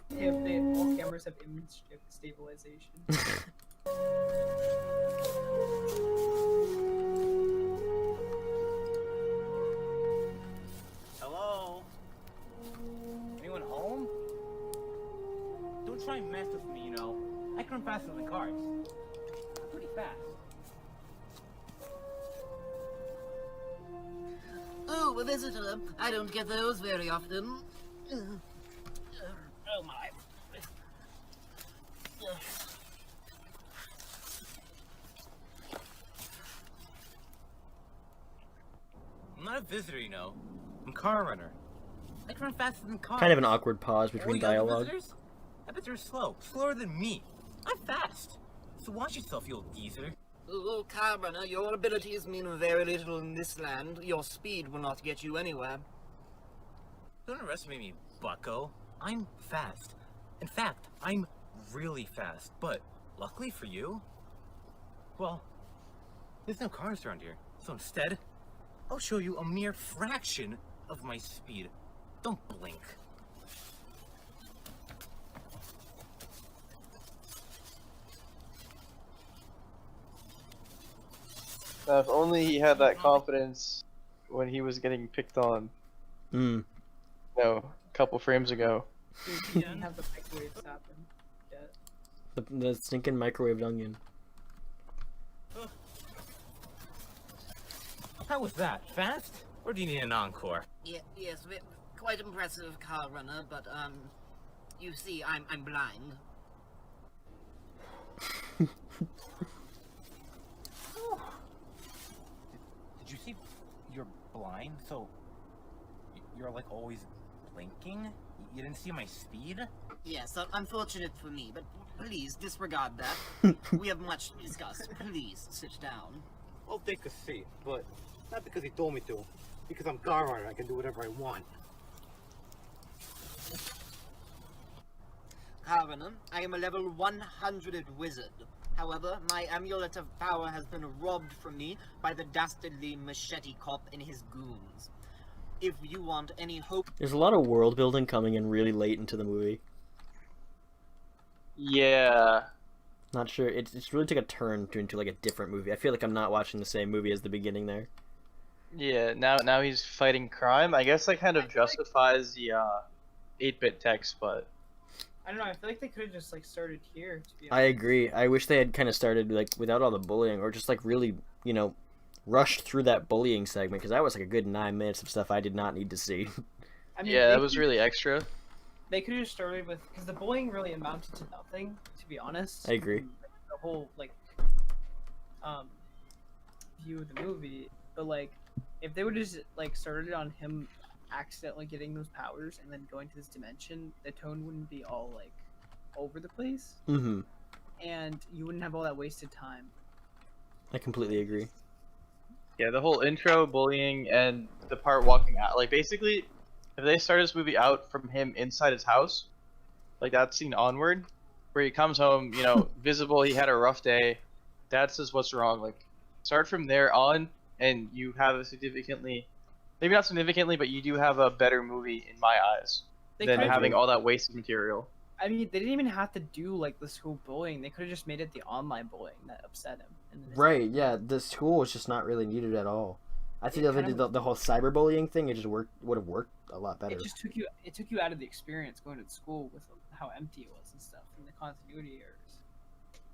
If all cameras have image stabilization. Hello? Anyone home? Don't try and mess with me, you know. I can run faster than cars. Pretty fast. Oh, a visitor. I don't get those very often. Oh my. I'm not a visitor, you know. I'm CarRunner. I can run faster than cars. Kind of an awkward pause between All the other dialogue. visitors? I bet they're slow. Slower than me. I'm fast. So watch yourself, you old geezer. Oh, CarRunner, your abilities mean very little in this land. Your speed will not get you anywhere. Don't underestimate me, bucko. I'm fast. In fact, I'm really fast. But luckily for you, well, there's no cars around here. So instead, I'll show you a mere fraction of my speed. Don't blink. If only he had that confidence when he was getting picked on. Mm. No, a couple frames ago. He didn't have the microwaves happen yet. The stinking microwaved onion. How was that? Fast? Or do you need an encore? Yes, quite impressive, CarRunner, but, you see, I'm blind. Did you see you're blind? So you're like always blinking? You didn't see my speed? Yes, unfortunate for me, but please disregard that. We have much to discuss. Please sit down. I'll take a seat, but not because he told me to. Because I'm CarRunner, I can do whatever I want. CarRunner, I am a level 100 wizard. However, my amulet of power has been robbed from me by the dastardly machete cop and his goons. If you want any hope... There's a lot of world building coming in really late into the movie. Yeah. Not sure. It's really took a turn into like a different movie. I feel like I'm not watching the same movie as the beginning there. Yeah, now he's fighting crime. I guess that kind of justifies the 8-bit text, but I don't know. I feel like they could have just like started here. To be honest. I agree. I wish they had kind of started like without all the bullying, or just like really, you know, rushed through that bullying segment, because that was like a good 9 minutes of stuff I did not need to see. I mean, yeah, they that was really extra. They could have started with, because the bullying really amounted to nothing. To be honest. I agree. The whole like view of the movie, but like if they would just like started on him accidentally getting those powers and then going to this dimension, the tone wouldn't be all like over the place. Mm-hmm. And you wouldn't have all that wasted time. I completely agree. Yeah, the whole intro, bullying, and the part walking out. Like, basically, if they started this movie out from him inside his house, like that scene onward, where he comes home, you know, visible, he had a rough day, dad says what's wrong, like, start from there on, and you have a significantly, maybe not significantly, but you do have a better movie in my eyes than having all that wasted material. I mean, they didn't even have to do like the school bullying. They could have just made it the online bullying that upset him. And then Right? Yeah, the school was just not really needed at all. I think if they did the whole cyberbullying thing, it just would have worked a lot better. it just took you out of the experience going to school with how empty it was and stuff, and the continuity errors.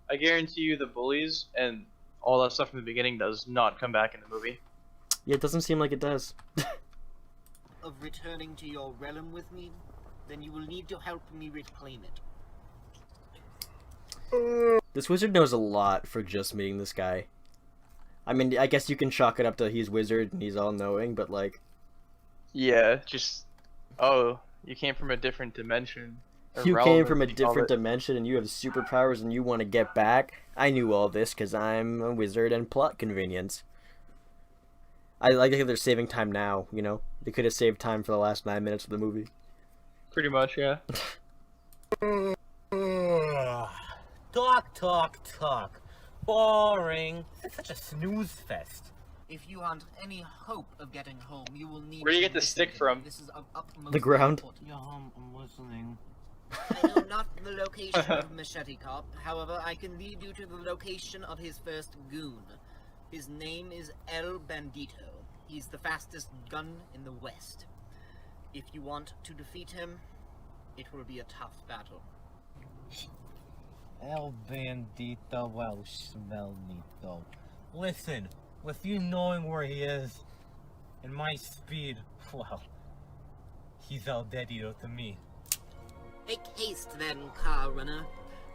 I guarantee you, the bullies and all that stuff from the beginning does not come back in the movie. Yeah, it doesn't seem like it does. Of returning to your realm with me, then you will need to help me reclaim it. This wizard knows a lot for just meeting this guy. I mean, I guess you can chalk it up to he's wizard and he's all-knowing, but like... Yeah, just... Oh, you came from a different dimension. You came from a different dimension and you have superpowers and you want to get back? I knew all this because I'm a wizard and plot convenience. I like that they're saving time now, you know? They could have saved time for the last 9 minutes of the movie. Pretty much, yeah. Talk. Boring. It's such a snooze fest. If you want any hope of getting home, you will need. Where do you to get the listen. stick from? This is of utmost The ground. importance. Yeah, I'm listening. I know not the location of Machete Cop, however, I can lead you to the location of his first goon. His name is El Bandito. He's the fastest gun in the West. If you want to defeat him, it will be a tough battle. El Bandito, well, Smelnito. Listen, with you knowing where he is, and my speed, well, he's El Dedito to me. Make haste then, CarRunner.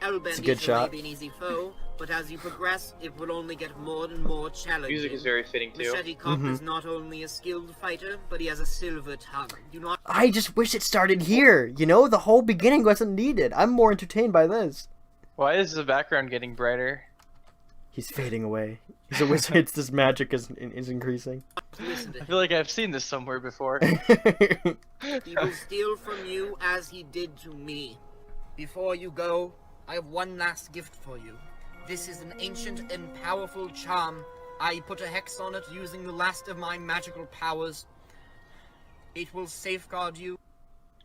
El It's a good Bandito shot. may be an easy foe, but as you progress, it will only get more and more challenging. Music is very fitting too. Machete Cop is not only a skilled fighter, but he has a silver tongue. Do not. I just wish it started here, you know? The whole beginning wasn't needed. I'm more entertained by this. Why is the background getting brighter? He's fading away. He's a wizard. It's this magic is increasing. Listen to I feel like I've seen this somewhere before. He will steal from you as he did to me. Before you go, I have one last gift for you. This is an ancient and powerful charm. I put a hex on it using the last of my magical powers. It will safeguard you.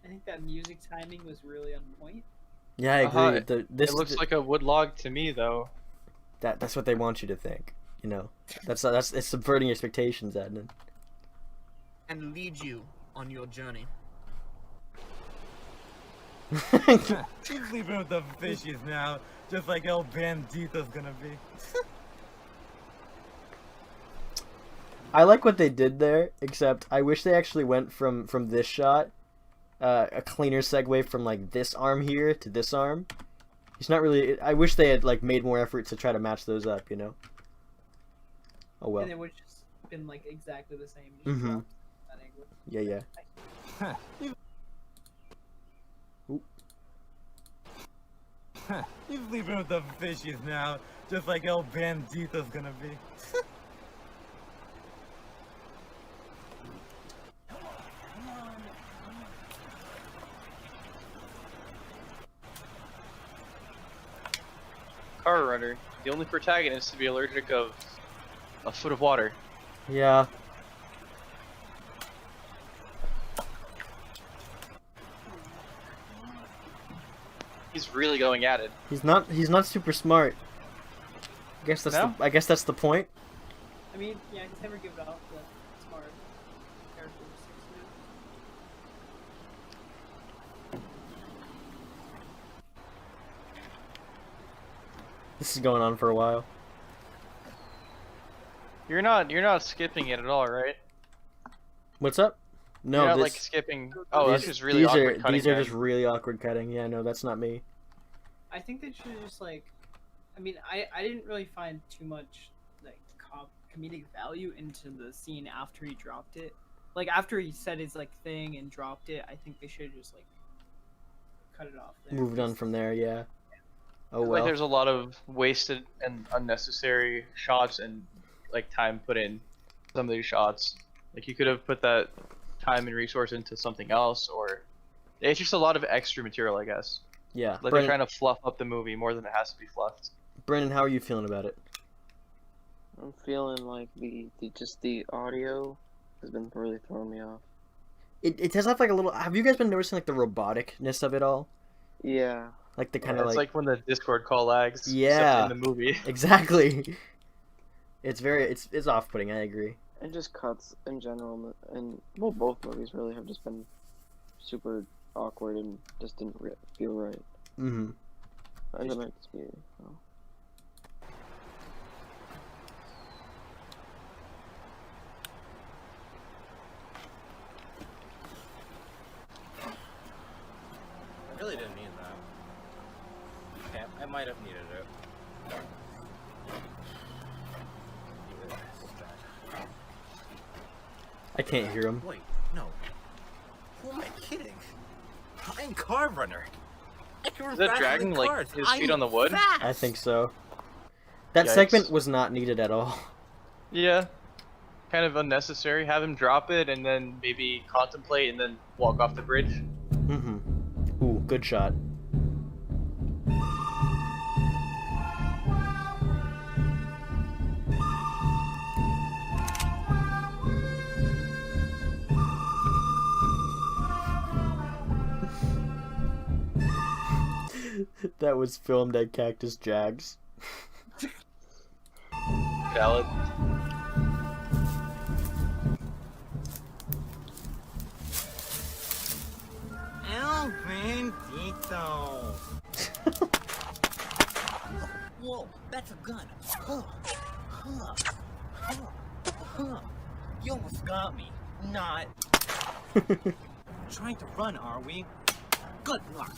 I think that music timing was really on point. Yeah, I agree. It looks like a wood log to me, though. That's what they want you to think. You know, that's it's subverting expectations, Adnan. And lead you on your journey. He's leaving with the fishes now, just like El Bandito's gonna be. I like what they did there, except I wish they actually went from this shot, a cleaner segue from like this arm here to this arm. It's not really. I wish they had like made more effort to try to match those up, you know. Oh well. And it would just been like exactly the same. Mhm. Yeah. He's leaving with the fishes now, just like El Bandito's gonna be. CarRunner, the only protagonist to be allergic of a foot of water. Yeah. He's really going at it. He's not super smart. I guess that's the point. I mean, yeah, he's never given up the smart characteristics. This is going on for a while. You're not skipping it at all, right? What's up? No, You're not this, like skipping. Oh, that's just really these awkward are cutting. these are then. just really awkward cutting. Yeah, no, that's not me. I think they should just like, I mean, I didn't really find too much like comedic value into the scene after he dropped it. Like after he said his like thing and dropped it, I think they should have just like cut it off there. Moved on from there. Yeah. Oh well. Like there's a lot of wasted and unnecessary shots and like time put in some of these shots. Like you could have put that time and resource into something else, or it's just a lot of extra material, I guess. Yeah. Like Brennan, they're trying to fluff up the movie more than it has to be fluffed. Brennan, how are you feeling about it? I'm feeling like the audio has been really throwing me off. It does have like a little. Have you guys been noticing like the roboticness of it all? Yeah. Like the kind Yeah, of it's like when the Discord call lags. except yeah, in the movie. exactly. It's off-putting. I agree. And just cuts in general, and well, both movies really have just been super awkward and just didn't feel right. Mm-hmm. I don't like this movie. So. I really didn't mean that. Okay, I might have needed it. I can't hear him. Wait, no. Who am I kidding? I'm CarRunner. I can run Is that faster dragging than like cars. his feet on the wood? Fast. I think so. That Yikes. segment was not needed at all. Yeah. Kind of unnecessary. Have him drop it and then maybe contemplate and then walk off the bridge. Mm-hmm. Ooh, good shot. That was filmed at Cactus Jack's. Valid. El Bandito. Whoa, that's a gun. Huh. Huh. Huh. Huh. You almost got me. Not. Trying to run, are we? Good luck.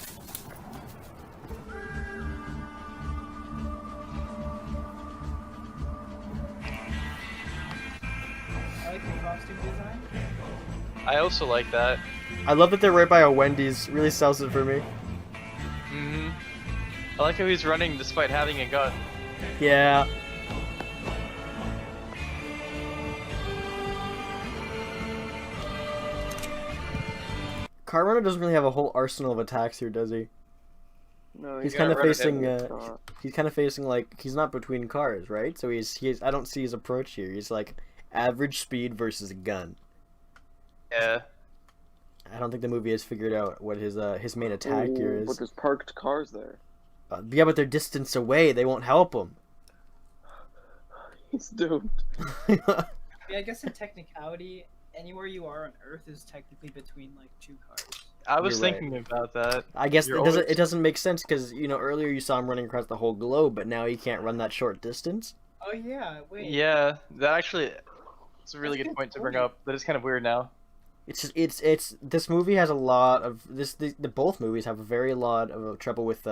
I like the costume design. I also like that. I love that they're right by a Wendy's. Really sells it for me. Mm-hmm. I like how he's running despite having a gun. Yeah. CarRunner doesn't really have a whole arsenal of attacks here, does he? No, He's you kind of gotta run it facing. every shot. He's kind of facing like he's not between cars, right? So he's. I don't see his approach here. He's like average speed versus a gun. Yeah. I don't think the movie has figured out what his main attack here Ooh, is. but there's parked cars there. Yeah, but they're distance away. They won't help him. He's doomed. Yeah, I guess in technicality, anywhere you are on Earth is technically between like two cars. I was You're right. thinking about that. I guess You're it doesn't make sense because earlier you saw him running across the whole globe, but now he can't run that short distance. Oh yeah, wait. Yeah, that actually, it's a really good point to bring up. That is kind of weird now. It's just, this movie has a lot of both movies have a very lot of trouble with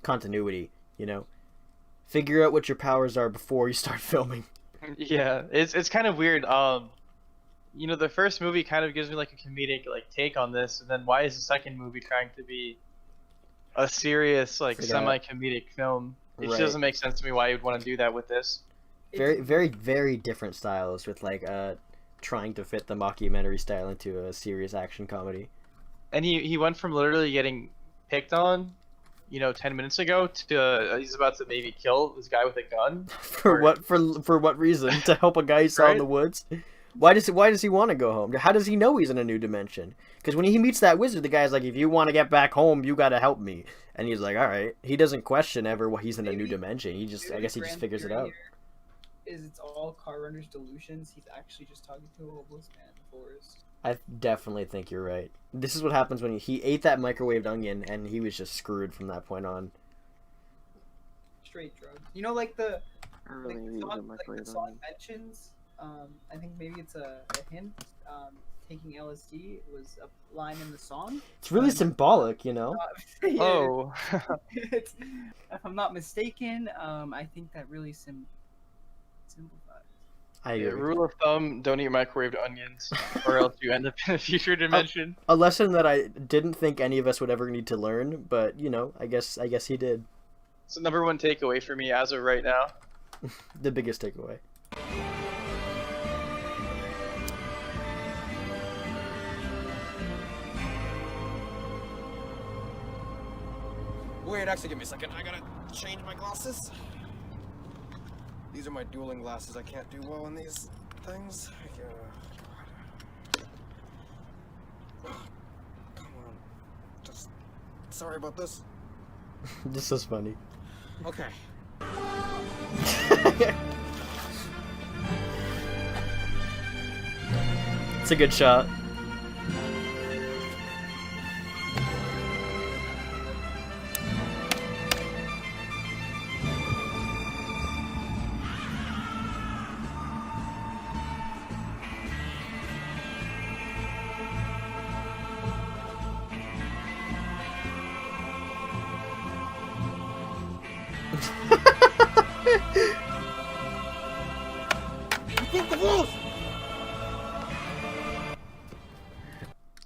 continuity. Figure out what your powers are before you start filming. Yeah, it's kind of weird. The first movie kind of gives me like a comedic like take on this, and then why is the second movie trying to be a serious like semi-comedic film? It just doesn't make sense to me why you'd want to do that with this. Very, very, very different styles with like trying to fit the mockumentary style into a serious action comedy. And he went from literally getting picked on, 10 minutes ago to he's about to maybe kill this guy with a gun. For what reason? To help a guy he saw in the woods? Why does he want to go home? How does he know he's in a new dimension? Because when he meets that wizard, the guy's like, if you want to get back home, you gotta help me. And he's like, all right. He doesn't question ever why he's in a new dimension. I guess he just figures it out. It's all CarRunner's delusions. He's actually just talking to a homeless man in the forest. I definitely think you're right. This is what happens when he ate that microwaved onion, and he was just screwed from that point on. Straight drugs. Like the microwave song mentions. I think maybe it's a hint. Taking LSD was a line in the song. It's really symbolic, Yeah, Oh. if I'm not mistaken, I think that really simplifies. Rule of thumb: don't eat microwaved onions, or else you end up in a future dimension. A lesson that I didn't think any of us would ever need to learn, but I guess he did. So number one takeaway for me as of right now. The biggest takeaway. Wait, actually, give me a second. I gotta change my glasses. These are my dueling glasses. I can't do well in these things. Come on. Just Sorry about this. This is funny. Okay. It's a good shot.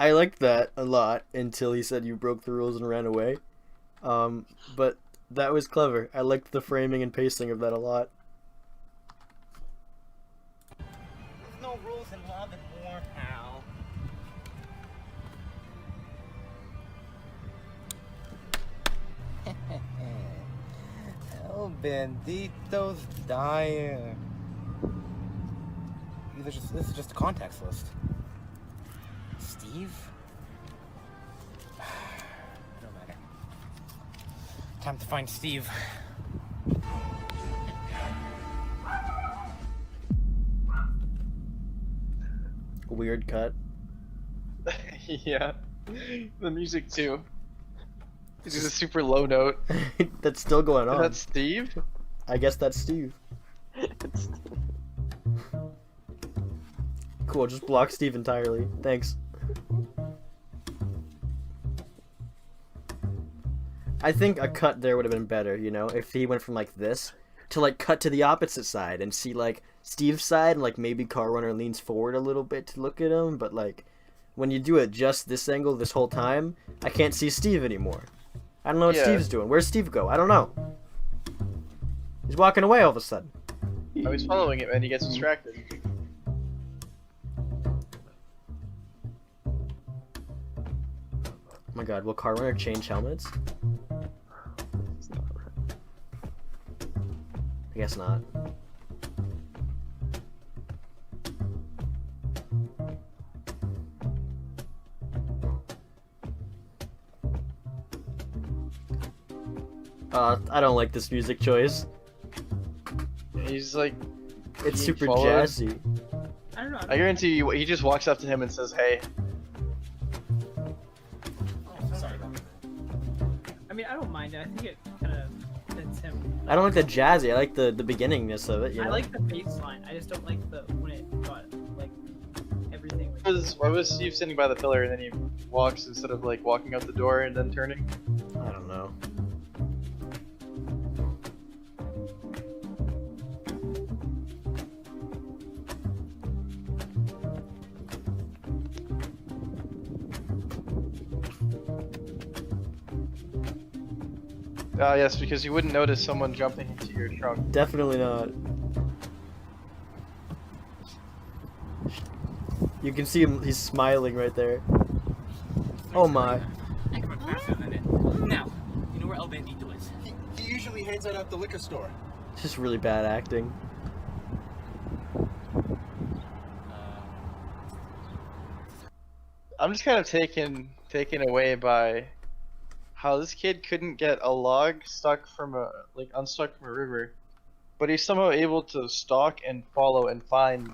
I liked that a lot until he said you broke the rules and ran away. But that was clever. I liked the framing and pacing of that a lot. There's no rules in love and war, pal. El Bandito's dying. This is just a contacts list. Steve? No matter. Time to find Steve. Weird cut. Yeah. The music too. This is a super low note. That's still going on. That's Steve? I guess that's Steve. Cool, just block Steve entirely. Thanks. I think a cut there would have been better, you know, if he went from like this to like cut to the opposite side and see like Steve's side and like maybe CarRunner leans forward a little bit to look at him, but like when you do it just this angle this whole time, I can't see Steve anymore. I don't know what Steve's doing. Where's Steve go? I don't know. He's walking away all of a sudden. I was following him and he gets distracted. Oh my god, will CarRunner change helmets? I guess not. I don't like this music choice. He's like... It's super followed. jazzy. I don't know. I guarantee you, he just walks up to him and says, hey. Sorry about that. I mean, I don't mind it. I think it kind of fits him. I don't like the jazzy. I like the beginningness of it. You know? I like the bass line. I just don't like the when it got like everything. Why was Steve sitting by the pillar and then he walks instead of like walking out the door and then turning? I don't know. Yes, because you wouldn't notice someone jumping into your trunk. Definitely not. You can see him, he's smiling right there. Oh my. I can run faster than it. Now, you know where El Bandito is? He usually hangs out at the liquor store. It's just really bad acting. I'm just kind of taken away by how this kid couldn't get a log unstuck from a river, but he's somehow able to stalk and follow and find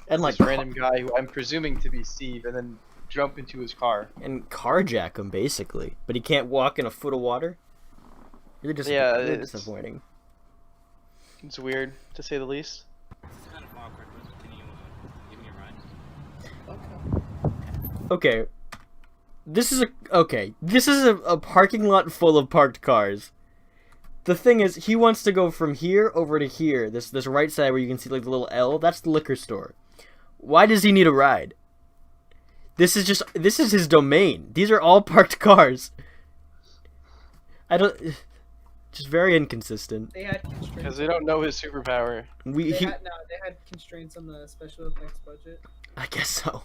like this random guy who I'm presuming to be Steve, and then jump into his car and carjack him basically. But he can't walk in a foot of water. Really really disappointing. It's weird to say the least. It's kind of awkward, but can you give me a ride? Okay. This is a parking lot full of parked cars. The thing is, he wants to go from here over to here. This right side where you can see like the little L. That's the liquor store. Why does he need a ride? This is his domain. These are all parked cars. Just very inconsistent. They had constraints. Because they don't know his superpower. They had constraints on the special effects budget. I guess so.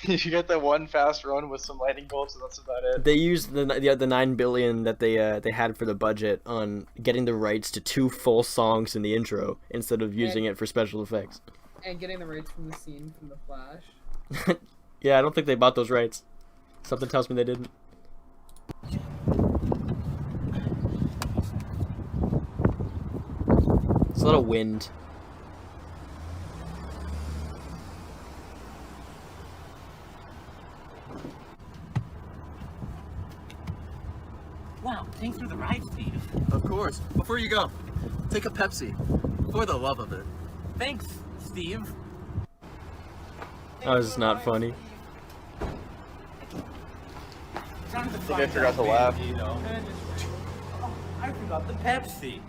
You get that one fast run with some lightning bolts, and that's about it. They used the $9 billion that they had for the budget on getting the rights to 2 full songs in the intro instead of using it for special effects. And getting the rights from the scene from The Flash. Yeah, I don't think they bought those rights. Something tells me they didn't. It's a lot of wind. Wow, thanks for the ride, Steve. Of course. Before you go, take a Pepsi. For the love of it. Thanks, Steve. Oh, this is not funny. I think I forgot to laugh. Oh, I forgot the Pepsi.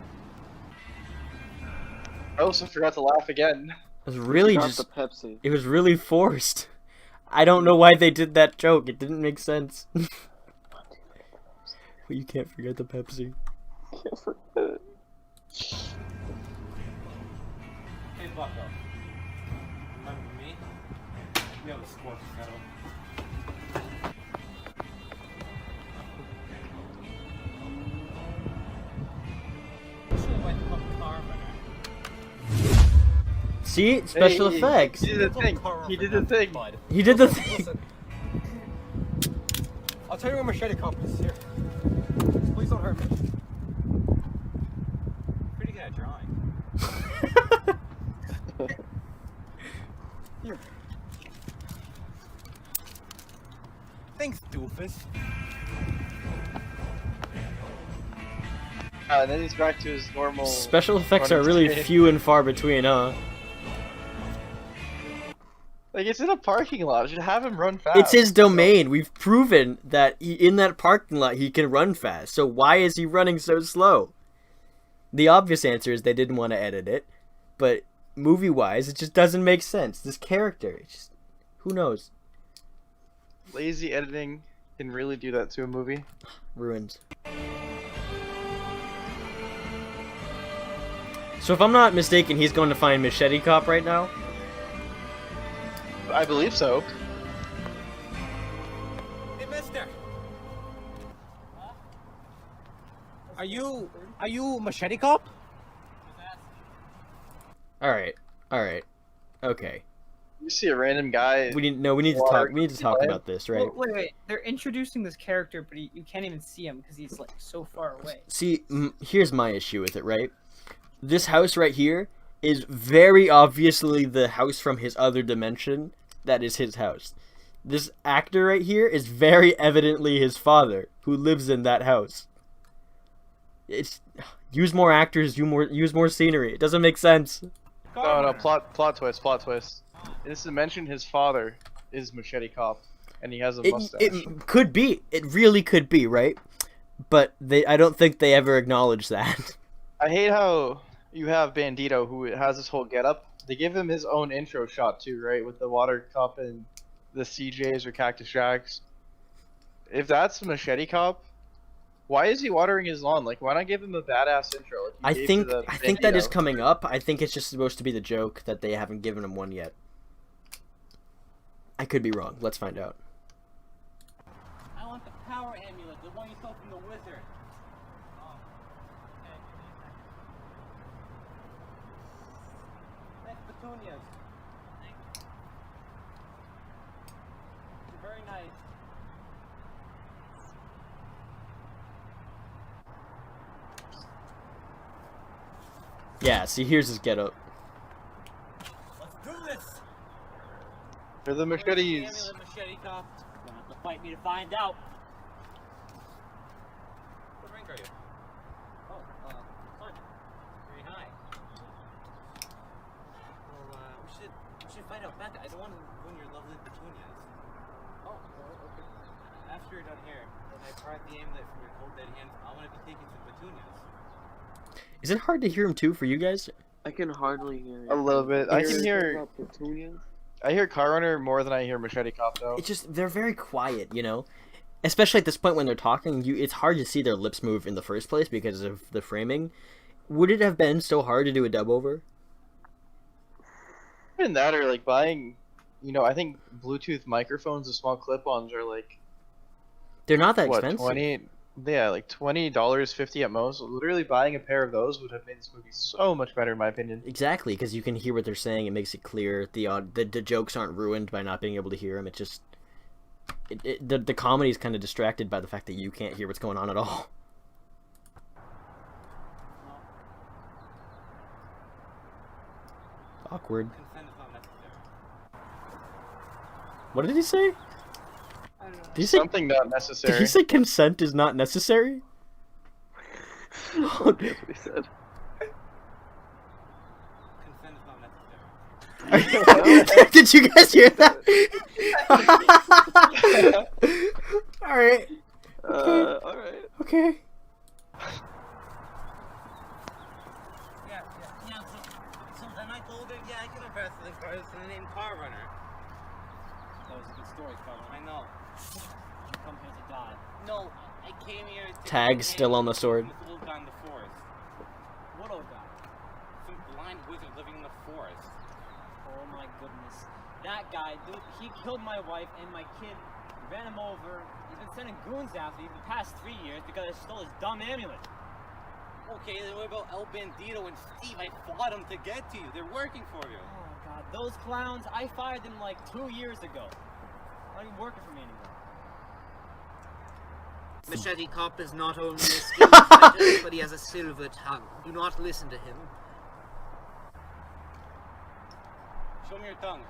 I also forgot to laugh again. It was really Not just. the Pepsi. It was really forced. I don't know why they did that joke. It didn't make sense. But you can't forget the Pepsi. Can't forget it. Hey, Bucko. Remember me? We have a score to settle. See? Special effects. He did the thing. He did the thing. He did the thing. Listen. I'll tell you where Machete Cop is here. Please don't hurt me. Pretty good at drawing. Here. Thanks, doofus. And then he's back to his normal. Special effects are running really speed. few and far between, huh? Like, it's in a parking lot. You should have him run fast. It's his domain. We've proven that in that parking lot he can run fast. So why is he running so slow? The obvious answer is they didn't want to edit it. But movie-wise, it just doesn't make sense. This character, it's just... Who knows? Lazy editing can really do that to a movie. Ruined. So if I'm not mistaken, he's going to find Machete Cop right now? I believe so. Hey, mister. Are you Machete Cop? Alright. Alright. Okay. You see a random guy. We need to talk about this, right? Well, wait. They're introducing this character, but you can't even see him because he's like so far away. See, here's my issue with it, right? This house right here is very obviously the house from his other dimension that is his house. This actor right here is very evidently his father who lives in that house. It's use more actors, use more scenery. It doesn't make sense. No, plot twist. In this dimension, his father is Machete Cop, and he has a mustache. It could be. It really could be, right? But I don't think they ever acknowledge that. I hate how you have Bandito, who has this whole getup. They give him his own intro shot too, right? With the water cup and the CJs or Cactus Jacks. If that's Machete Cop, why is he watering his lawn? Like, why not give him a badass intro? Like I think that is coming up. I think it's just supposed to be the joke that they haven't given him one yet. I could be wrong. Let's find out. I want the power amulet, the one you stole from the wizard. Thanks, petunias. You're very nice. Yeah, see, here's his getup. Let's do this. They're the Where's machetes. the amulet, Machete Cop? You'll have to fight me to find out. What rank are you? Oh, fun. Very high. Well, we should find out back. I don't want to ruin your lovely petunias. Oh, okay. After you're done here, when I part the amulet from your cold dead hands, I want to be taking some petunias. Is it hard to hear him too for you guys? I can hardly hear you. A little bit. I can hear. About petunias? I hear CarRunner more than I hear Machete Cop, though. It's just they're very quiet, you know. Especially at this point when they're talking, it's hard to see their lips move in the first place because of the framing. Would it have been so hard to do a dub over? Even that, or like buying, I think Bluetooth microphones, the small clip-ons, are like. They're not that what, expensive. Yeah, like $20, $50 at most. Literally buying a pair of those would have made this movie so much better, in my opinion. Exactly, because you can hear what they're saying. It makes it clear. The jokes aren't ruined by not being able to hear them. It just the comedy is kind of distracted by the fact that you can't hear what's going on at all. Awkward. Consent is not necessary. What did he say? I don't know. Did he say Something not Did necessary. he say consent is not necessary? That's what he said. Consent is not necessary. Did you guys hear that? All right. Alright. Okay. Yeah, so then I told her, yeah, I can invest in cars named CarRunner. That was a good story, CarRunner. I know. You come here to die. No, I came here to... Tag still on the sword. This old guy in the forest. What old guy? Some blind wizard living in the forest. Oh my goodness. That guy, dude, he killed my wife and my kid, ran him over. He's been sending goons after me for the past 3 years because I stole his dumb amulet. Okay, then what about El Bandito and Steve? I fought them to get to you. They're working for you. Oh god, those clowns, I fired them like 2 years ago. Not even working for me anymore. Machete Cop is not only a skilled fighter, but he has a silver tongue. Do not listen to him. Show me your tongue.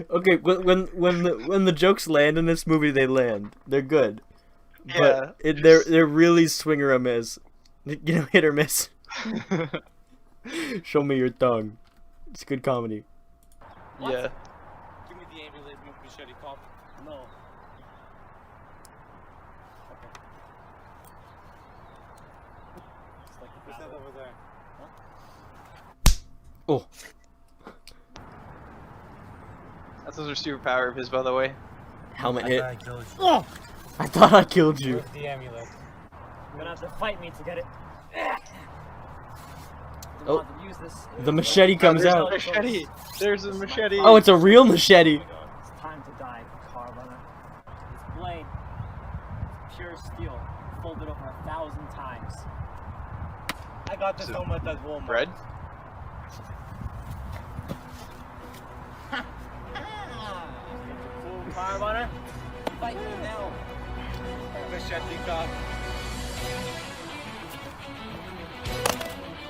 Okay, when the jokes land in this movie, they land. They're good. But they're really swing or a miss. You know, hit or miss. Show me your tongue. It's good comedy. What? Yeah. Give me the amulet, Machete Cop. No. Okay. It's like what's that over there? Huh? Oh. That's another superpower of his, by the way. Helmet hit. I killed you. Oh! I thought I killed you. Where's the amulet? You're gonna have to fight me to get it. Oh, the machete comes There's out. a machete. There's a machete. Oh, it's a real machete. It's time to die, CarRunner. This blade, pure steel, folded over 1,000 times. I got this helmet at Walmart. Bread? Cool, CarRunner. Fight me now. Machete Cop.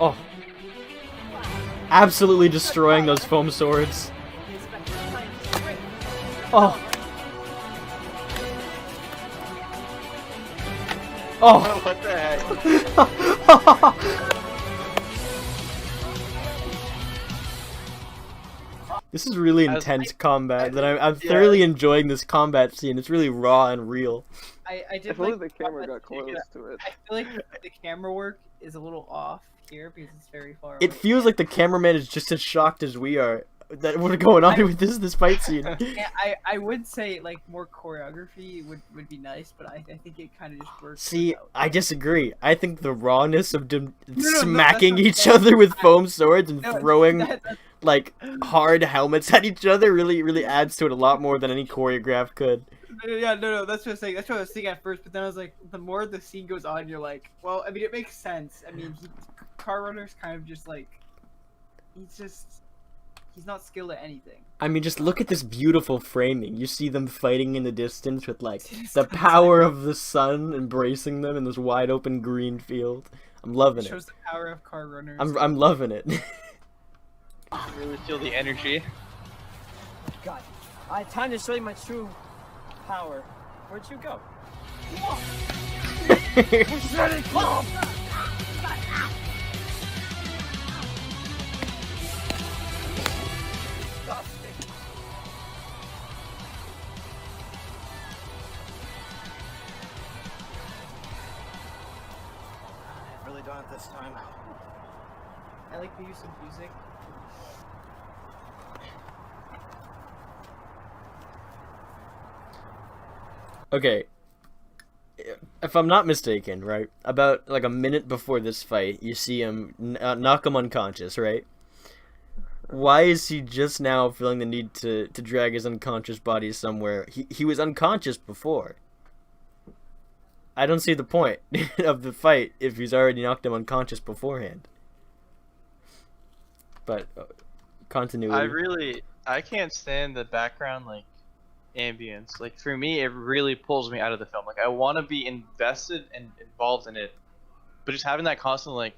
Oh. Absolutely destroying those foam swords. Oh. Oh. What the heck? This is really intense combat. That I'm thoroughly enjoying this combat scene. It's really raw and real. I did If only like the camera got close to it. I feel like the camera work is a little off here because it's very far It away. feels like the cameraman is just as shocked as we are that what's going on with this fight scene. Yeah, I would say like more choreography would be nice, but I think it kind of just works. See, without. I disagree. I think the rawness of them no, smacking that's each not- other with foam swords and No, throwing that's- like hard helmets at each other really adds to it a lot more than any choreograph could. No, that's what I was saying. That's what I was thinking at first, but then I was like, the more the scene goes on, you're like, well, I mean, it makes sense. I mean, CarRunner's kind of just like, he's not skilled at anything. I mean, just look at this beautiful framing. You see them fighting in the distance with like the power of the sun embracing them in this wide open green field. I'm loving It it. shows the power of CarRunners. I'm loving it. I really feel the energy. God, I had time to show you my true power. Where'd you go? Machete Cop! I've really done it this time. I like the use of music. Okay. If I'm not mistaken, right? About like a minute before this fight, you see him knock him unconscious, right? Why is he just now feeling the need to drag his unconscious body somewhere? He was unconscious before. I don't see the point of the fight if he's already knocked him unconscious beforehand. But continuity. I can't stand the background like ambience. Like for me, it really pulls me out of the film. Like I want to be invested and involved in it but just having that constant like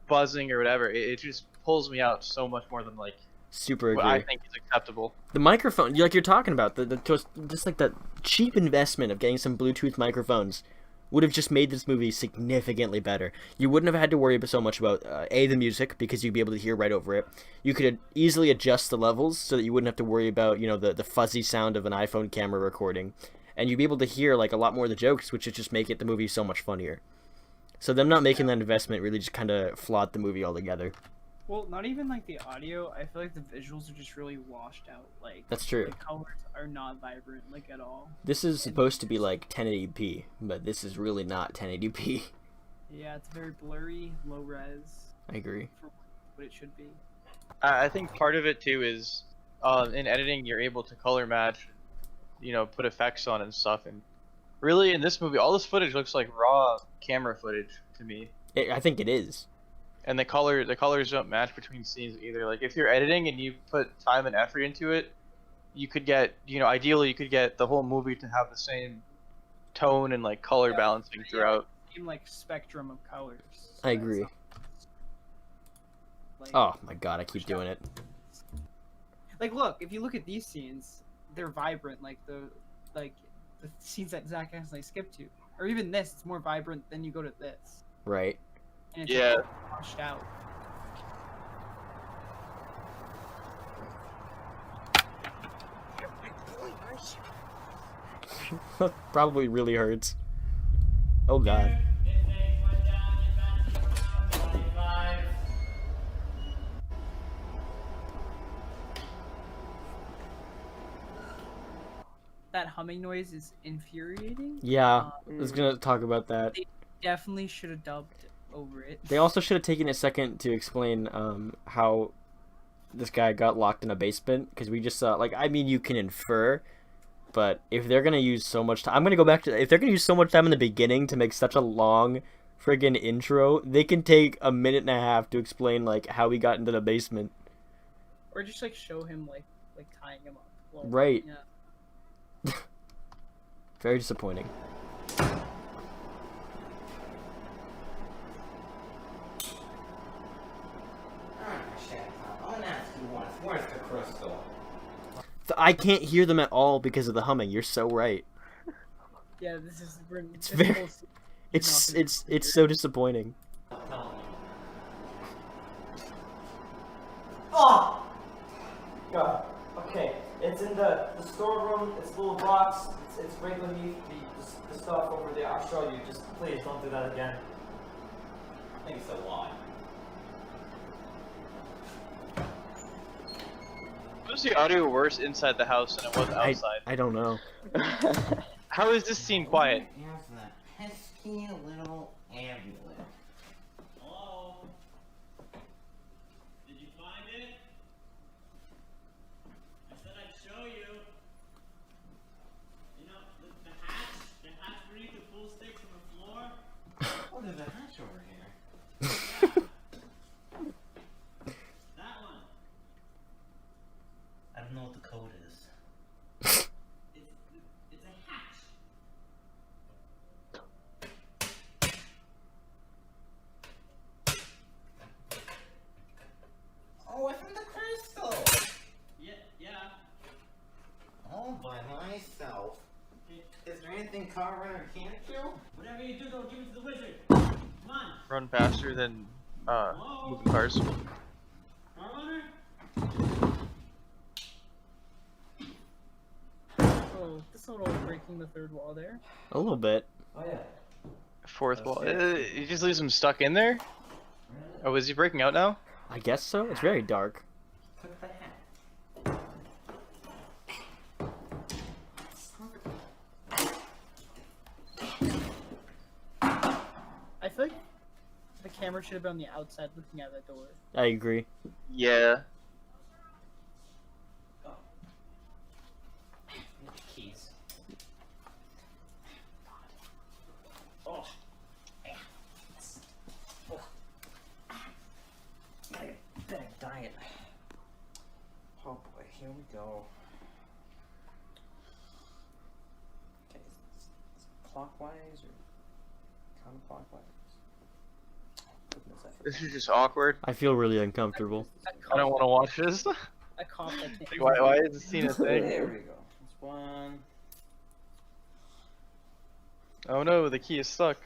buzzing or whatever, it just pulls me out so much more than like Super what agree. I think is acceptable. The microphone, like you're talking about, just like that cheap investment of getting some Bluetooth microphones would have just made this movie significantly better. You wouldn't have had to worry so much about the music, because you'd be able to hear right over it. You could easily adjust the levels so that you wouldn't have to worry about, you know, the fuzzy sound of an iPhone camera recording, and you'd be able to hear like a lot more of the jokes, which would just make the movie so much funnier. So them not making that investment really just kind of flawed the movie altogether. Well, not even like the audio. I feel like the visuals are just really washed out. Like That's true. The colors are not vibrant like at all. This is supposed to be like 1080p, but this is really not 1080p. Yeah, it's very blurry, low res. I agree. For what it should be. I think part of it too is in editing you're able to color match, you know, put effects on and stuff, and really in this movie all this footage looks like raw camera footage to me. I think it is. And the colors don't match between scenes either. Like if you're editing and you put time and effort into it, you could get, you know, ideally you could get the whole movie to have the same tone and like color balancing throughout. Same like spectrum of colors. I agree. Like, Oh my god, I keep doing it. Like look, if you look at these scenes, they're vibrant. Like the scenes that Zach accidentally skipped to, or even this, it's more vibrant than you go to this. Right. And it's Yeah. washed out. Probably really hurts. Oh god. That humming noise is infuriating. Yeah, I was gonna talk about that. They definitely should have dubbed over it. They also should have taken a second to explain how this guy got locked in a basement, because we just saw, like, I mean, you can infer, but if they're gonna use so much time, I'm gonna go back to, if they're gonna use so much time in the beginning to make such a long friggin' intro, they can take a minute and a half to explain like how he got into the basement. Or just like show him like tying him up. Well, Right. Yeah. Very disappointing. I want to ask you once, where's the crystal? I can't hear them at all because of the humming. You're so right. Yeah, this is. It's very. It's so disappointing. Oh! God. Okay. It's in the storeroom. It's a little box. It's right beneath the stuff over there. I'll show you. Just please don't do that again. I think it's a lie. Was the audio worse inside the house than it was outside? I don't know. How is this scene quiet? Here's that pesky little amulet. Hello? Did you find it? I said I'd show you. You know, the hatch where you can pull sticks from the floor. Oh, there's a hatch over here. That one. I don't know what the code is. It's a hatch. Oh, I found the crystal. Yeah. All by myself. Is there anything CarRunner can't do? Whatever you do, don't give it to the wizard. Come on. Run faster than moving cars. CarRunner? Oh, this little breaking the third wall there. A little bit. Oh yeah. Fourth wall. He just leaves him stuck in there? Oh, is he breaking out now? I guess so. It's very dark. Took the hat. I feel like the camera should have been on the outside looking at that door. I agree. Yeah. Keys. Oh. Big diet. Oh boy, here we go. Okay, is it clockwise or counterclockwise? This is just awkward. I feel really uncomfortable. I don't want to watch this. A cop that can't Why is this scene a thing? There we go. That's one. Oh no, the key is stuck.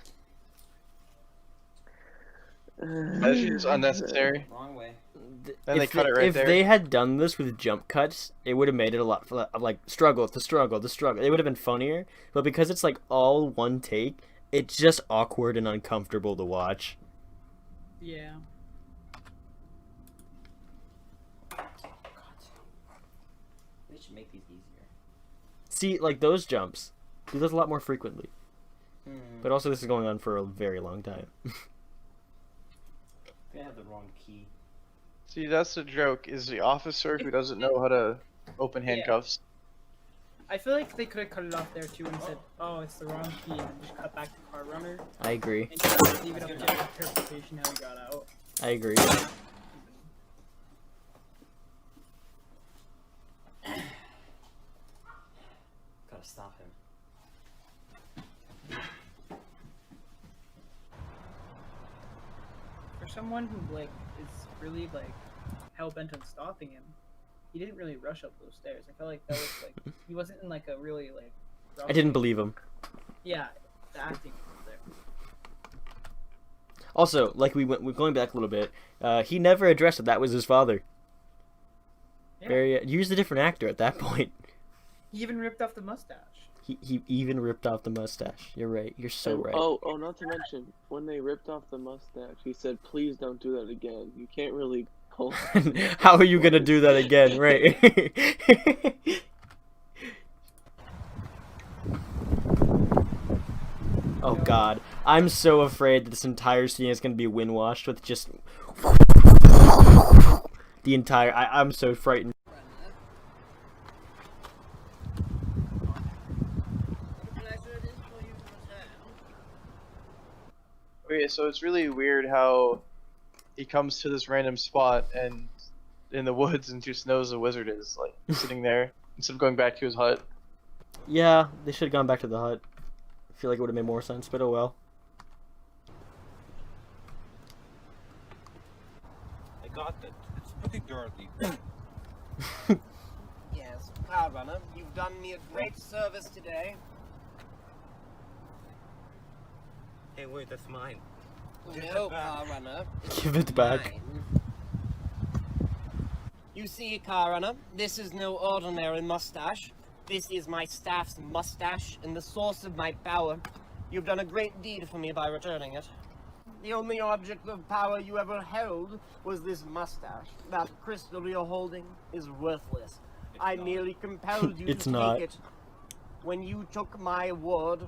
That's just unnecessary. Wrong way. And they cut it right if there. they had done this with jump cuts, it would have made it a lot like struggle to struggle to struggle. It would have been funnier, but because it's like all one take, it's just awkward and uncomfortable to watch. Yeah. They should make these easier. See, like those jumps, do those a lot more frequently. Hmm. But also, this is going on for a very long time. They have the wrong key. See, that's the joke, is the officer who doesn't know how to open handcuffs. I feel like they could have cut it off there too and said, "Oh, it's the wrong key," and then just cut back to CarRunner. I agree. And just leave it up to interpretation how he got out. I agree. Gotta stop him. For someone who like is really like hell bent on stopping him, he didn't really rush up those stairs. I felt like that was like he wasn't in like a really like. I didn't believe him. Yeah, the acting was there. Also, like we're going back a little bit. He never addressed that that was his father. Yeah. Very used a different actor at that point. He even ripped off the mustache. He even ripped off the mustache. You're right. You're so right. Oh, not to mention, when they ripped off the mustache, he said, "Please don't do that again." You can't really call. How are you gonna do that again, right? Oh God, I'm so afraid that this entire scene is gonna be wind washed with just the entire. I'm so frightened. Okay, so it's really weird how he comes to this random spot and in the woods and just knows the wizard is like sitting there instead of going back to his hut. Yeah, they should have gone back to the hut. I feel like it would have made more sense, but oh well. I got that. It's pretty dirty. Yes, CarRunner, you've done me a great service today. Hey, wait, that's mine. No, CarRunner. Give it back. Mine. You see, CarRunner, this is no ordinary mustache. This is my staff's mustache and the source of my power. You've done a great deed for me by returning it. The only object of power you ever held was this mustache. That crystal you're holding is worthless. I merely compelled you It's to not. take it. When you took my word,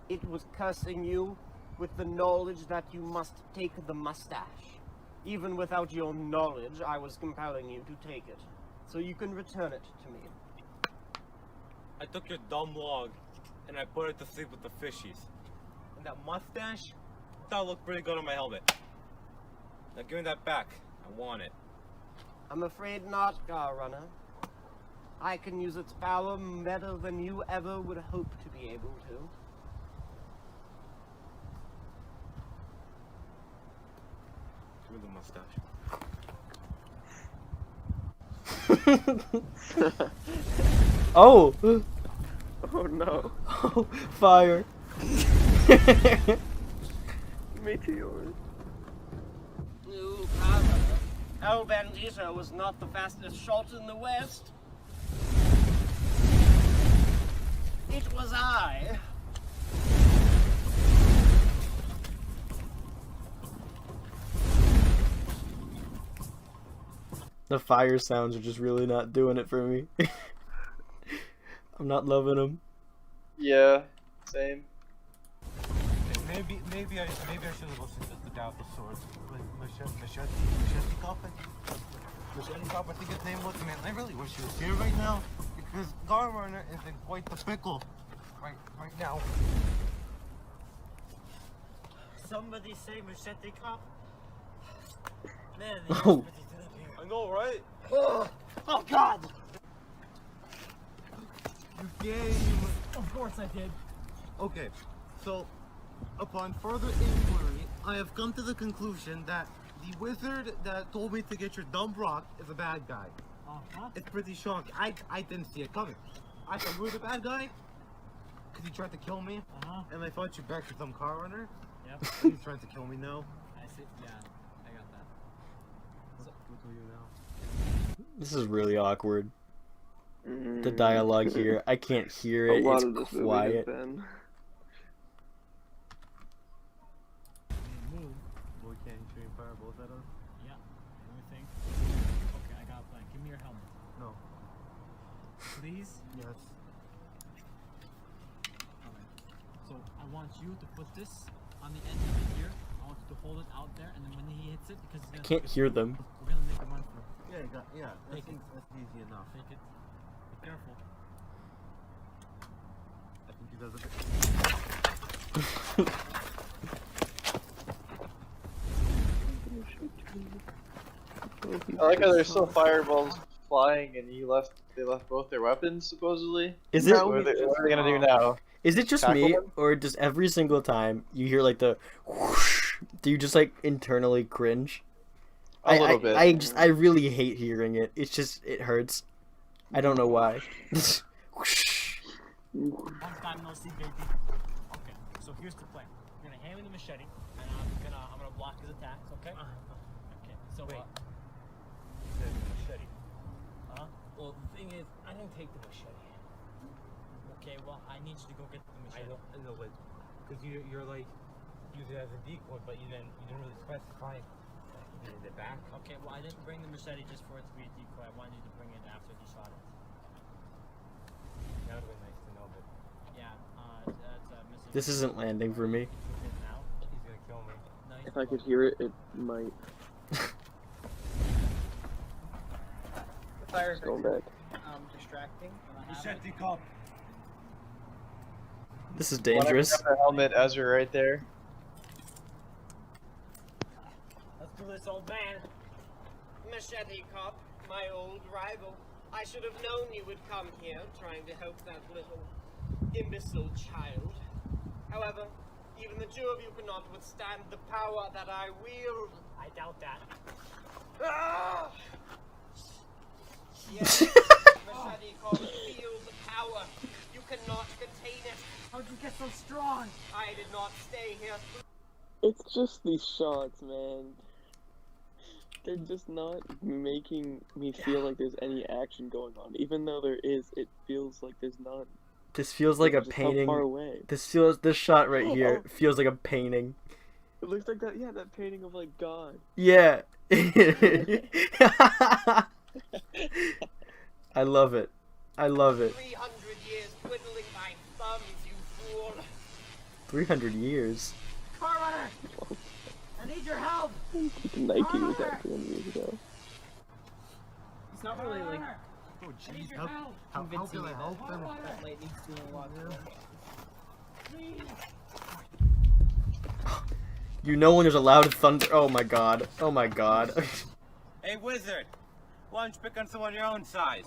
it was cursing you with the knowledge that you must take the mustache. Even without your knowledge, I was compelling you to take it. So you can return it to me. I took your dumb log and I put it to sleep with the fishies. And that mustache, that looked pretty good on my helmet. Now give me that back. I want it. I'm afraid not, CarRunner. I can use its power better than you ever would hope to be able to. Give me the mustache. Oh! Oh no. Oh, fire. Meteors. No, CarRunner. El Bandito was not the fastest shot in the West. It was I. The fire sounds are just really not doing it for me. I'm not loving them. Yeah, same. Maybe I should have listened to the Doubt the Swords. Like Machete Cop, I think his name was. Man, I really wish he was here right now because CarRunner is in quite the pickle right now. Somebody say Machete Cop? Man, Oh. I know, right? Oh God! You game. Of course I did. Okay, so upon further inquiry, I have come to the conclusion that the wizard that told me to get your dumb rock is a bad guy. It's pretty shocking. I didn't see it coming. I thought you were the bad guy because he tried to kill me, and I thought you back to some car runner. Yep. He's trying to kill me now. I see. Yeah, I got that. What do you now? This is really awkward. The dialogue here, I can't hear it. A lot It's of this quiet. movie has been. Boy, can't you shoot fireballs at us? Yeah. Let me think. Okay, I got a plan. Give me your helmet. No. Please? Yes. Alright. So I want you to put this on the end of the ear. I want you to hold it out there, and then when he hits it, because I can't hear them. we're gonna make a run for it. Yeah, you got, yeah. Take it. That's easy enough. Take it. Be careful. I think he does it. I like how there's still fireballs flying, and they left both their weapons supposedly. Is it? What are they gonna do now? Is it just Tackle me, them? or does every single time you hear like the whoosh, do you just like internally cringe? A little bit. I really hate hearing it. It's just it hurts. I don't know why. Whoosh. Long time no see, baby. Okay, so here's the plan. You're gonna hand me the machete, and I'm gonna block his attacks. Okay. Okay. So Wait. The machete. Well, the thing is, I didn't take the machete. Okay. Well, I need you to go get the I machete. don't know, but because you're like use it as a decoy, but you didn't really specify the back. Okay. Well, I didn't bring the machete just for it to be a decoy. I wanted you to bring it after you shot it. That would have been nice to know, but Yeah. That's missing. This isn't landing for me. Now. he's gonna kill me. No, he's If I could hear it, it might. The fire It's going back. distracting. Machete cop. This is dangerous. The helmet, Ezra, right there. Let's do this, old man. Machete Cop, my old rival. I should have known you would come here, trying to help that little imbecile child. However, even the two of you cannot withstand the power that I wield. I doubt that. Ah! Yes, Machete Cop, feel the power. You cannot contain it. How'd you get so strong? I did not stay here. It's just these shots, man. They're just not making me feel like there's any action going on. Even though there is, it feels like there's none. This feels like a Just how painting. far away. This shot right here feels like a painting. It looks like that, yeah, that painting of like God. Yeah. I love it. I love it. 300 years twiddling my thumbs, you fool. 300 years. CarRunner! I need your help! Nike was that 200 years ago. It's not really like Oh, I need jeez. your help! How convincing can me I help them? that lightning's doing a lot. You know when there's a loud thunder. Oh my god. Oh my god. Hey, wizard. Why don't you pick on someone your own size?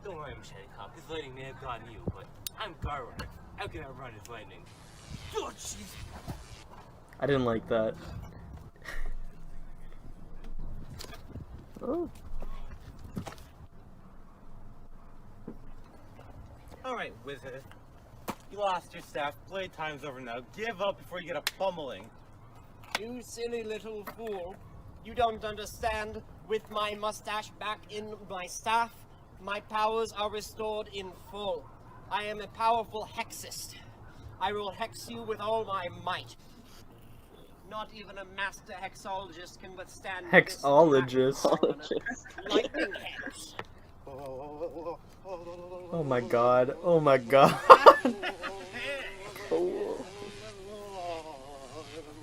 Don't worry, Machete Cop. His lightning may have gotten you, but I'm CarRunner. How can I run his lightning? Oh, jeez. I didn't like that. Oh. Alright, wizard. You lost your staff. Playtime's over now. Give up before you get a pummeling. You silly little fool. You don't understand. With my mustache back in my staff, my powers are restored in full. I am a powerful hexist. I will hex you with all my might. Not even a master hexologist can withstand this Hexologist. lightning hex. Oh my god. Oh my god.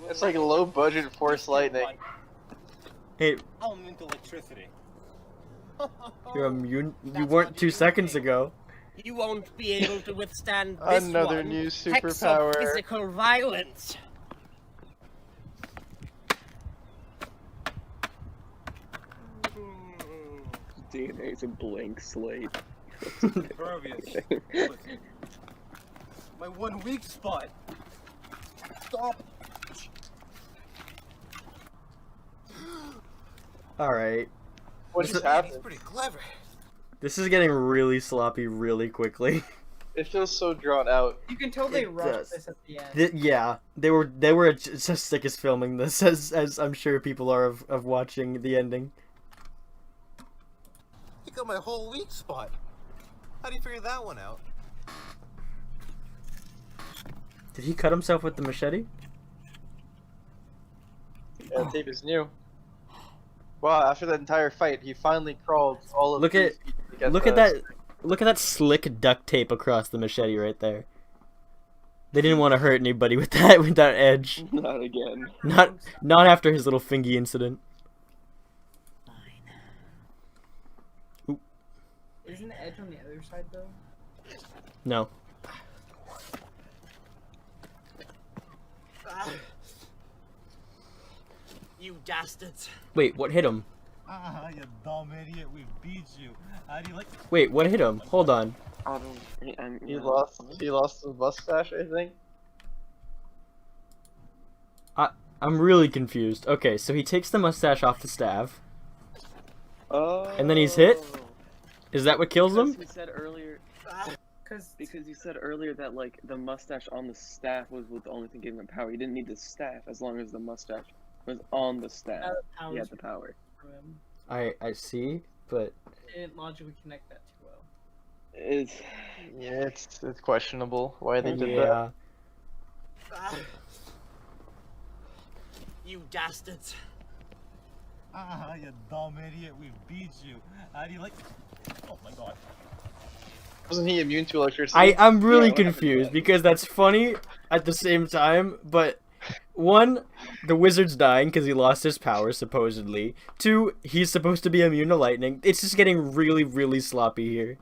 It's like a low budget Force Lightning. Hey, I'm immune to electricity. you're immune. You weren't 2 seconds ago. You won't be able to withstand this Another one. new Hex superpower. of physical violence. DNA is a blank slate. Impervious. Listen. My one weak spot. Stop. Alright. What just happened? He's pretty clever. This is getting really sloppy really quickly. It feels so drawn out. You can tell they It rushed does. this at the end. Yeah, they were just as sick as filming this as I'm sure people are of watching the ending. You got my whole weak spot. How do you figure that one out? Did he cut himself with the machete? Yeah, the tape is new. Wow, after that entire fight, he finally crawled all of Look at 3 feet to get look the at that look at that slick duct tape across the machete right there. They didn't want to hurt anybody with that edge. Not again. Not after his little fingy incident. Isn't the edge on the other side though? No. You dastards. Wait, what hit him? Ah, you dumb idiot, we beat you. How do you like... Wait, what hit him? Hold on. He lost the mustache, I think. I'm really confused. Okay, so he takes the mustache off the staff. And then he's hit? Is that what kills him? He said earlier, because you said earlier that like the mustache on the staff was the only thing giving him power. He didn't need the staff as long as the mustache was on the staff. He had the power. I see, but They didn't logically connect that too well. It's questionable why they did that. You dastards. Ah, you dumb idiot, we beat you. How do you like... Oh my god. Wasn't he immune to electricity? I'm really confused because that's funny at the same time, but one, the wizard's dying because he lost his power, supposedly. Two, he's supposed to be immune to lightning. It's just getting really, really sloppy here.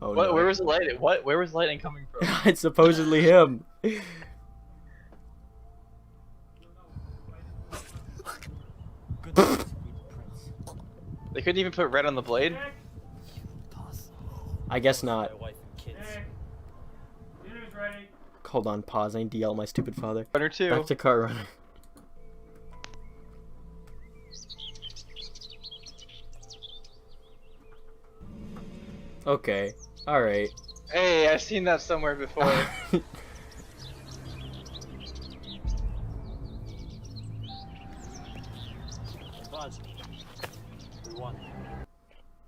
Oh, What? no. Where was the lightning? What? Where was lightning coming from? It's supposedly him. They couldn't even put red on the blade? I guess not. Hold on, pause. I need to yell at my stupid father. Runner 2. Back to CarRunner. Okay. Alright. Hey, I've seen that somewhere before.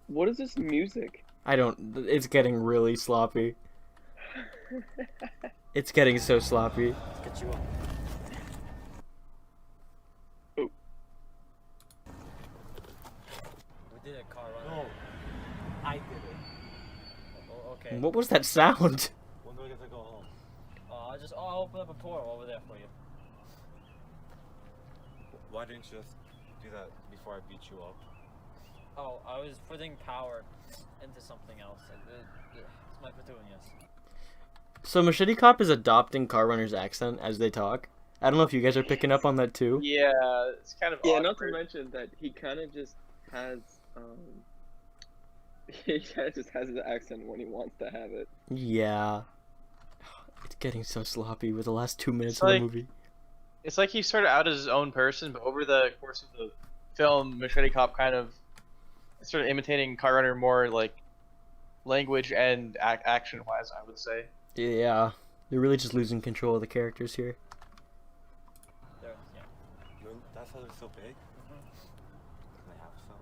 What is this music? I don't... It's getting really sloppy. It's getting so sloppy. Let's get you up. We did it, CarRunner. No, I did it. Oh, okay. What was that sound? When do I get to go home? I'll open up a portal over there for you. Why didn't you just do that before I beat you up? Oh, I was putting power into something else. It's my petunias. So Machete Cop is adopting CarRunner's accent as they talk. I don't know if you guys are picking up on that too. Yeah, it's kind of awkward. Not to mention that he kind of just has he kind of just has his accent when he wants to have it. Yeah. It's getting so sloppy with the last 2 minutes It's of like- the movie. It's like he started out as his own person, but over the course of the film, Machete Cop kind of started imitating CarRunner more like language and action-wise, I would say. Yeah. They're really just losing control of the characters here. There, yeah. That's how they're so big? Mm-hmm. They have some.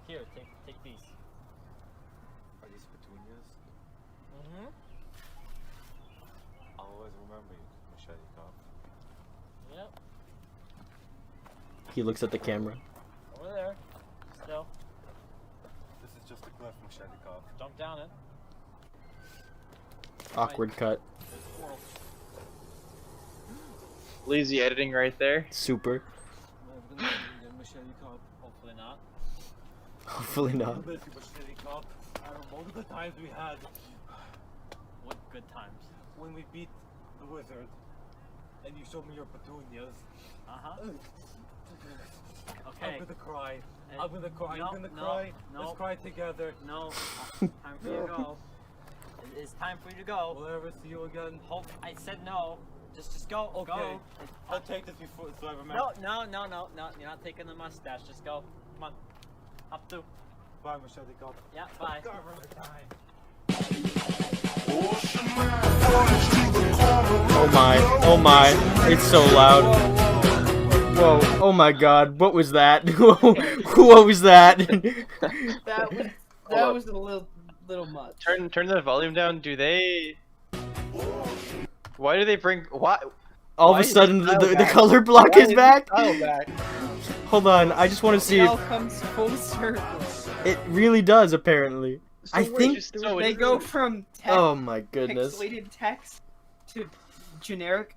Here, take these. Are these petunias? Mm-hmm. I'll always remember you, Machete Cop. Yep. He looks at the camera. Over there. Still. This is just a cliff, Machete Cop. Jump down it. Awkward cut. There's a portal. Lazy editing right there. Super. Machete Cop. Hopefully not. Hopefully not. Machete Cop. I remember the times we had. What good times? When we beat the wizard. and you showed me your petunias. Okay. I'm gonna cry. Hey, I'm gonna cry. no, I'm gonna no, cry. no. Let's cry together. No. Time for you to go. It's time for you to go. Will I ever see you again? Hope I said no. Just go. Okay. Go. I'll take this before so I remember. No. You're not taking the mustache. Just go. Come on. Up to. Bye, Michelle. Go. Yeah. Bye. Oh my, it's so loud. Whoa, oh my god, what was that? What was that? That was a little much. Turn the volume down. Do they? Why do they bring? Why? All of a sudden, the color block is back? Back? Hold on, I just want to see It if all comes full circle. it really does, apparently. I think... They go from Oh my goodness. pixelated text to generic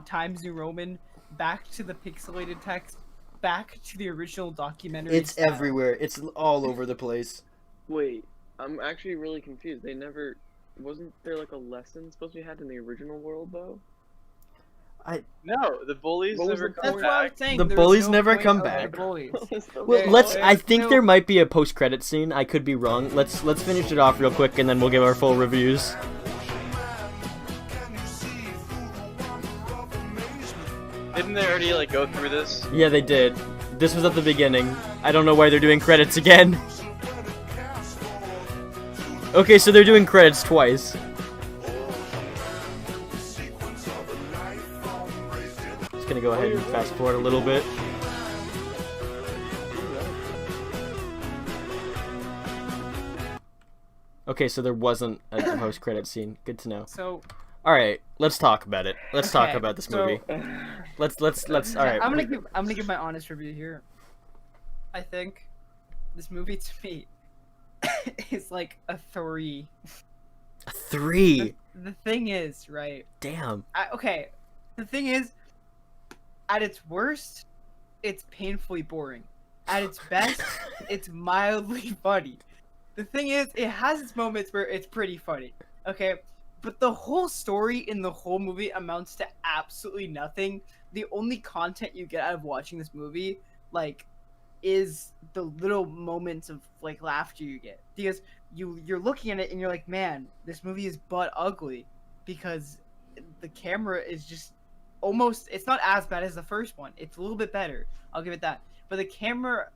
Times New Roman, back to the pixelated text, back to the original documentary. It's style. everywhere. It's all over the place. Wait, I'm actually really confused. They never... Wasn't there like a lesson supposed to be had in the original world, though? No, the bullies What was never the come point? back. The bullies never come back. Well, I think there might be a post-credit scene. I could be wrong. Let's finish it off real quick, and then we'll give our full reviews. Didn't they already like go through this? Yeah, they did. This was at the beginning. I don't know why they're doing credits again. Okay, so they're doing credits twice. Just gonna go ahead and fast forward a little bit. Okay, so there wasn't a post-credit scene. Good to know. So, all right, let's talk about it. Let's talk Okay, about this so- movie. Let's. All right. I'm gonna give my honest review here. I think this movie to me is like a 3. A 3. The thing is, right? Damn. Okay, the thing is, at its worst, it's painfully boring. At its best, it's mildly funny. The thing is, it has its moments where it's pretty funny. Okay, but the whole story in the whole movie amounts to absolutely nothing. The only content you get out of watching this movie, like, is the little moments of like laughter you get, because you're looking at it and you're like, man, this movie is butt ugly, because the camera is just almost, it's not as bad as the first one. It's a little bit better, I'll give it that. But the camera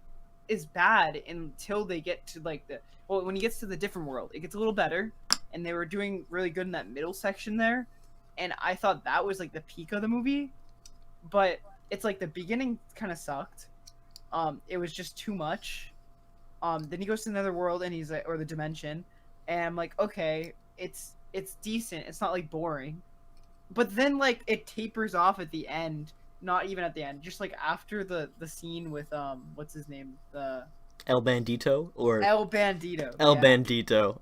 is bad until they get to like when he gets to the different world, it gets a little better, and they were doing really good in that middle section there, and I thought that was like the peak of the movie. But it's like the beginning kind of sucked. It was just too much. Then he goes to another world and he's like, or the dimension, and I'm like, okay, it's decent. It's not like boring. But then like it tapers off at the end. Not even at the end. Just like after the scene with what's his name? The El Bandito or El Bandito. El yeah. Bandito.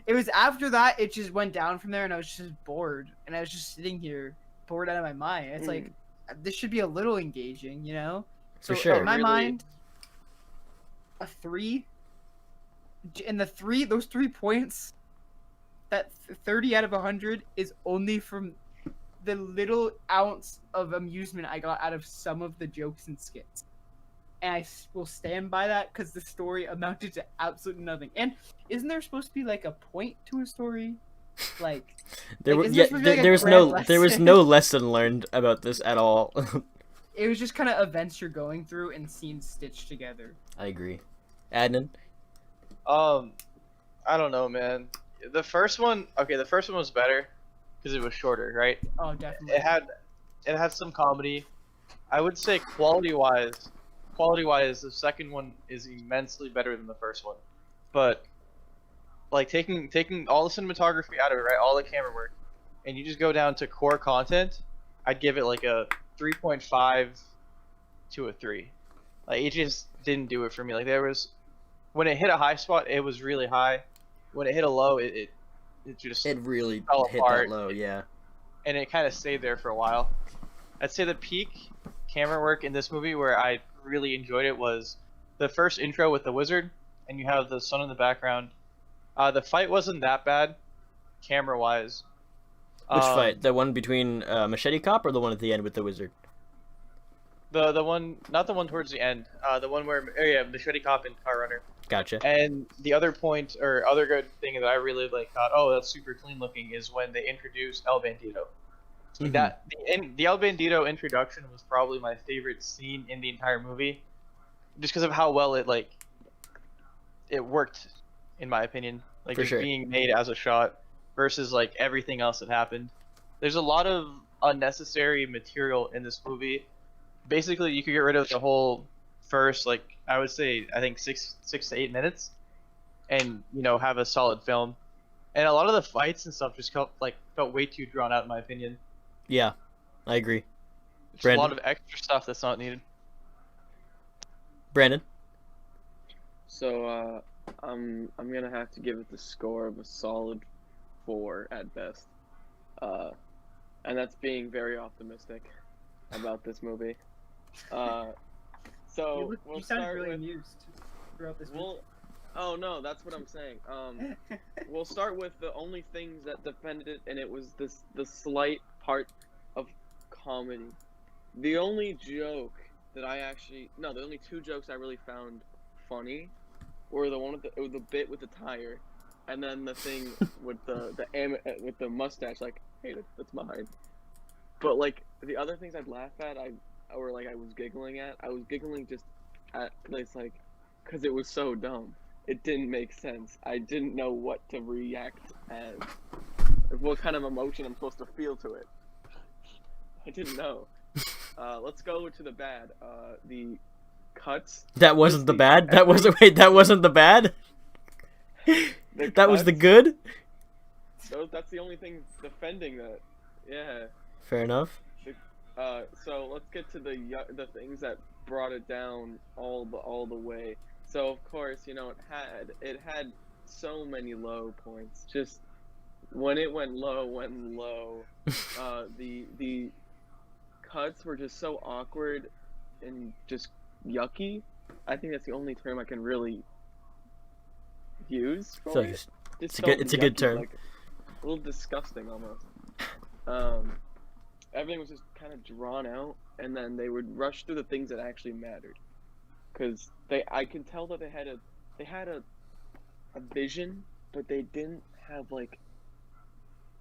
It was after that. It just went down from there, and I was just bored, and I was just sitting here bored out of my mind. It's like, this should be a little engaging, you know? So For sure. in my Really? mind, a 3. And those 3 points, that 30 out of 100 is only from the little ounce of amusement I got out of some of the jokes and skits. And I will stand by that, because the story amounted to absolutely nothing. And isn't there supposed to be like a point to a story? Like, there like, was isn't there supposed to be, like, a there was grand there was lesson? no lesson learned about this at all. It was just kind of events you're going through and scenes stitched together. I agree. Adnan? I don't know, man. The first one was better because it was shorter, right? Oh, definitely. It had some comedy. I would say quality wise, the second one is immensely better than the first one. But like taking all the cinematography out of it, right, all the camera work, and you just go down to core content, I'd give it like a 3.5 to a 3. Like, it just didn't do it for me. Like, there was, when it hit a high spot, it was really high. When it hit a low, it just really fell hit apart. that low, yeah. And it kind of stayed there for a while. I'd say the peak camera work in this movie where I really enjoyed it was the first intro with the wizard, and you have the sun in the background. The fight wasn't that bad, camera-wise, Which fight? The one between Machete Cop or the one at the end with the wizard? The one, not the one towards the end. The one where Machete Cop and CarRunner. Gotcha. And the other point or other good thing that I really thought, oh, that's super clean looking, is when they introduced El Bandito. Mhm. That the El Bandito introduction was probably my favorite scene in the entire movie, just because of how well it worked, in my opinion. Like For just sure. being made as a shot versus like everything else that happened. There's a lot of unnecessary material in this movie. Basically, you could get rid of the whole first, like I would say, I think 6 to 8 minutes, and have a solid film. And a lot of the fights and stuff just felt way too drawn out, in my opinion. Yeah, I agree. Just Brandon? a lot of extra stuff that's not needed. Brandon? So I'm gonna have to give it the score of a solid 4 at best, and that's being very optimistic about this movie. So You we'll sounded start really with. amused throughout this. Oh no, that's what I'm saying. We'll start with the only things that defended it, and it was the slight part of comedy. The only joke that the only 2 jokes I really found funny were the one with the bit with the tire, and then the thing with with the mustache. Like, hey, that's mine. But like the other things I'd laugh at, I was giggling at. I was giggling just at because it was so dumb. It didn't make sense. I didn't know what to react as, what kind of emotion I'm supposed to feel to it. I didn't know. Let's go to the bad. The cuts. That wasn't the bad? That wasn't the bad? That was the good? That's the only thing defending that. Yeah. Fair enough. So let's get to the things that brought it down all the way. So of course, it had so many low points. Just when it went low. The cuts were just so awkward and just yucky. I think that's the only term I can really use for it. It's a good term. Like, a little disgusting almost. Everything was just kind of drawn out, and then they would rush through the things that actually mattered. Because I can tell that they had a vision, but they didn't have like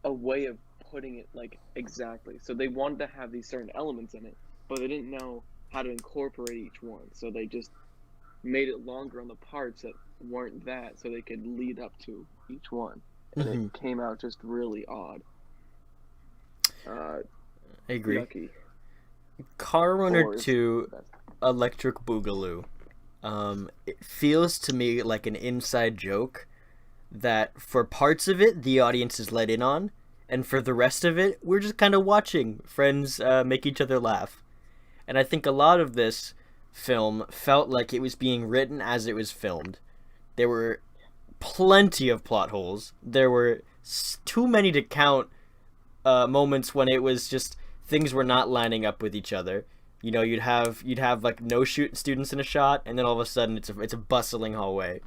a way of putting it like exactly. So they wanted to have these certain elements in it, but they didn't know how to incorporate each one. So they just made it longer on the parts that weren't that, so they could lead up to each one, and it came out just really odd. I agree. Yucky. CarRunner 2, Electric Boogaloo. It feels to me like an inside joke that for parts of it the audience is let in on, and for the rest of it we're just kind of watching friends make each other laugh. And I think a lot of this film felt like it was being written as it was filmed. There were plenty of plot holes. There were too many to count moments when it was just things were not lining up with each other. You'd have like no students in a shot, and then all of a sudden it's a bustling hallway.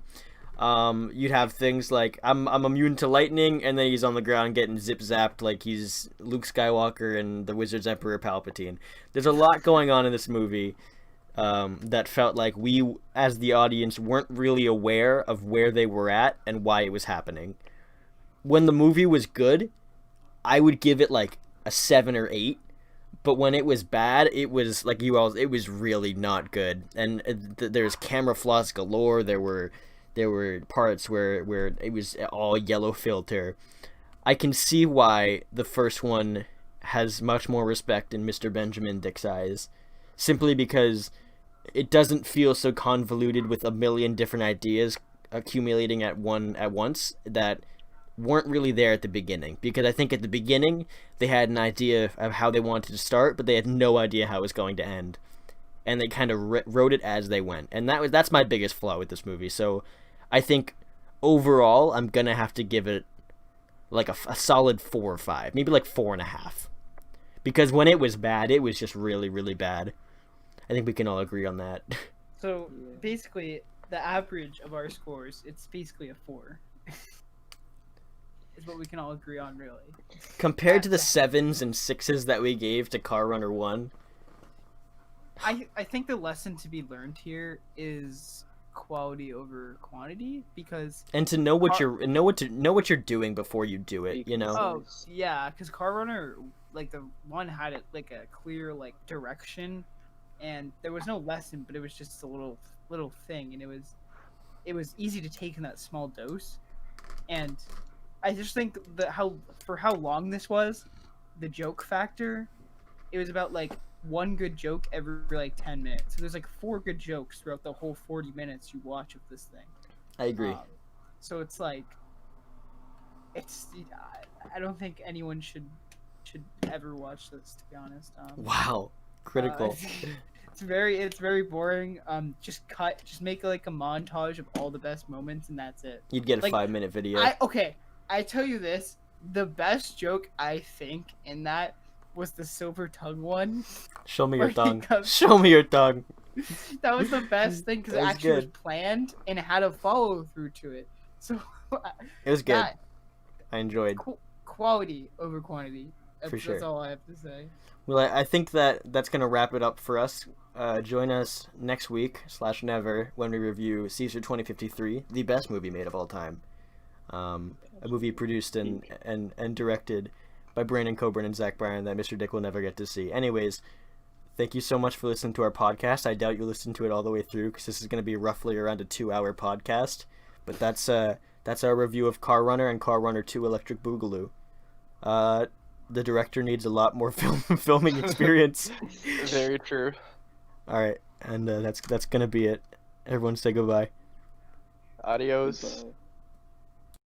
You'd have things like I'm immune to lightning, and then he's on the ground getting zip zapped like he's Luke Skywalker and the Wizard's Emperor Palpatine. There's a lot going on in this movie that felt like we, as the audience, weren't really aware of where they were at and why it was happening. When the movie was good, I would give it like a 7 or 8. But when it was bad, it was like it was really not good. And there's camera flaws galore. There were parts where it was all yellow filter. I can see why the first one has much more respect in Mr. Benjamin Dick's eyes, simply because it doesn't feel so convoluted with a million different ideas accumulating at once that weren't really there at the beginning. Because I think at the beginning they had an idea of how they wanted to start, but they had no idea how it was going to end, and they kind of wrote it as they went. And that's my biggest flaw with this movie. So I think overall I'm gonna have to give it like a solid 4 or 5, maybe like 4.5, because when it was bad, it was just really, really bad. I think we can all agree on that. So basically, the average of our scores, it's basically a 4. is what we can all agree on, really. Compared to the 7s and 6s that we gave to CarRunner 1. I think the lesson to be learned here is quality over quantity, because And to know what you're doing before you do it, you know. Oh yeah, because CarRunner, like the one had it like a clear like direction, and there was no lesson, but it was just a little thing, and it was easy to take in that small dose. And I just think that how long this was, the joke factor, it was about like one good joke every like 10 minutes. So there's like 4 good jokes throughout the whole 40 minutes you watch of this thing. I agree. So it's like, I don't think anyone should ever watch this, to be honest. Wow, critical. It's very boring. Just make like a montage of all the best moments, and that's it. You'd get a like, 5-minute video. I tell you this, the best joke I think in that was the silver tongue one. Show me your where he tongue. comes- Show me your tongue. That was the best thing, because it That was actually was good. planned and it had a follow through to it. So It was good. that- I enjoyed. quality over quantity. For sure. That's all I have to say. Well, I think that's going to wrap it up for us. Join us next week / never when we review Caesar 2053, the best movie made of all time. A movie produced and directed by Brandon Coburn and Zach Biron that Mr. Dick will never get to see. Anyways, thank you so much for listening to our podcast. I doubt you listened to it all the way through, because this is going to be roughly around a 2-hour podcast. But that's our review of CarRunner and CarRunner 2 Electric Boogaloo. The director needs a lot more filming experience. Very true. All right, and that's gonna be it. Everyone say goodbye. Adios. Goodbye.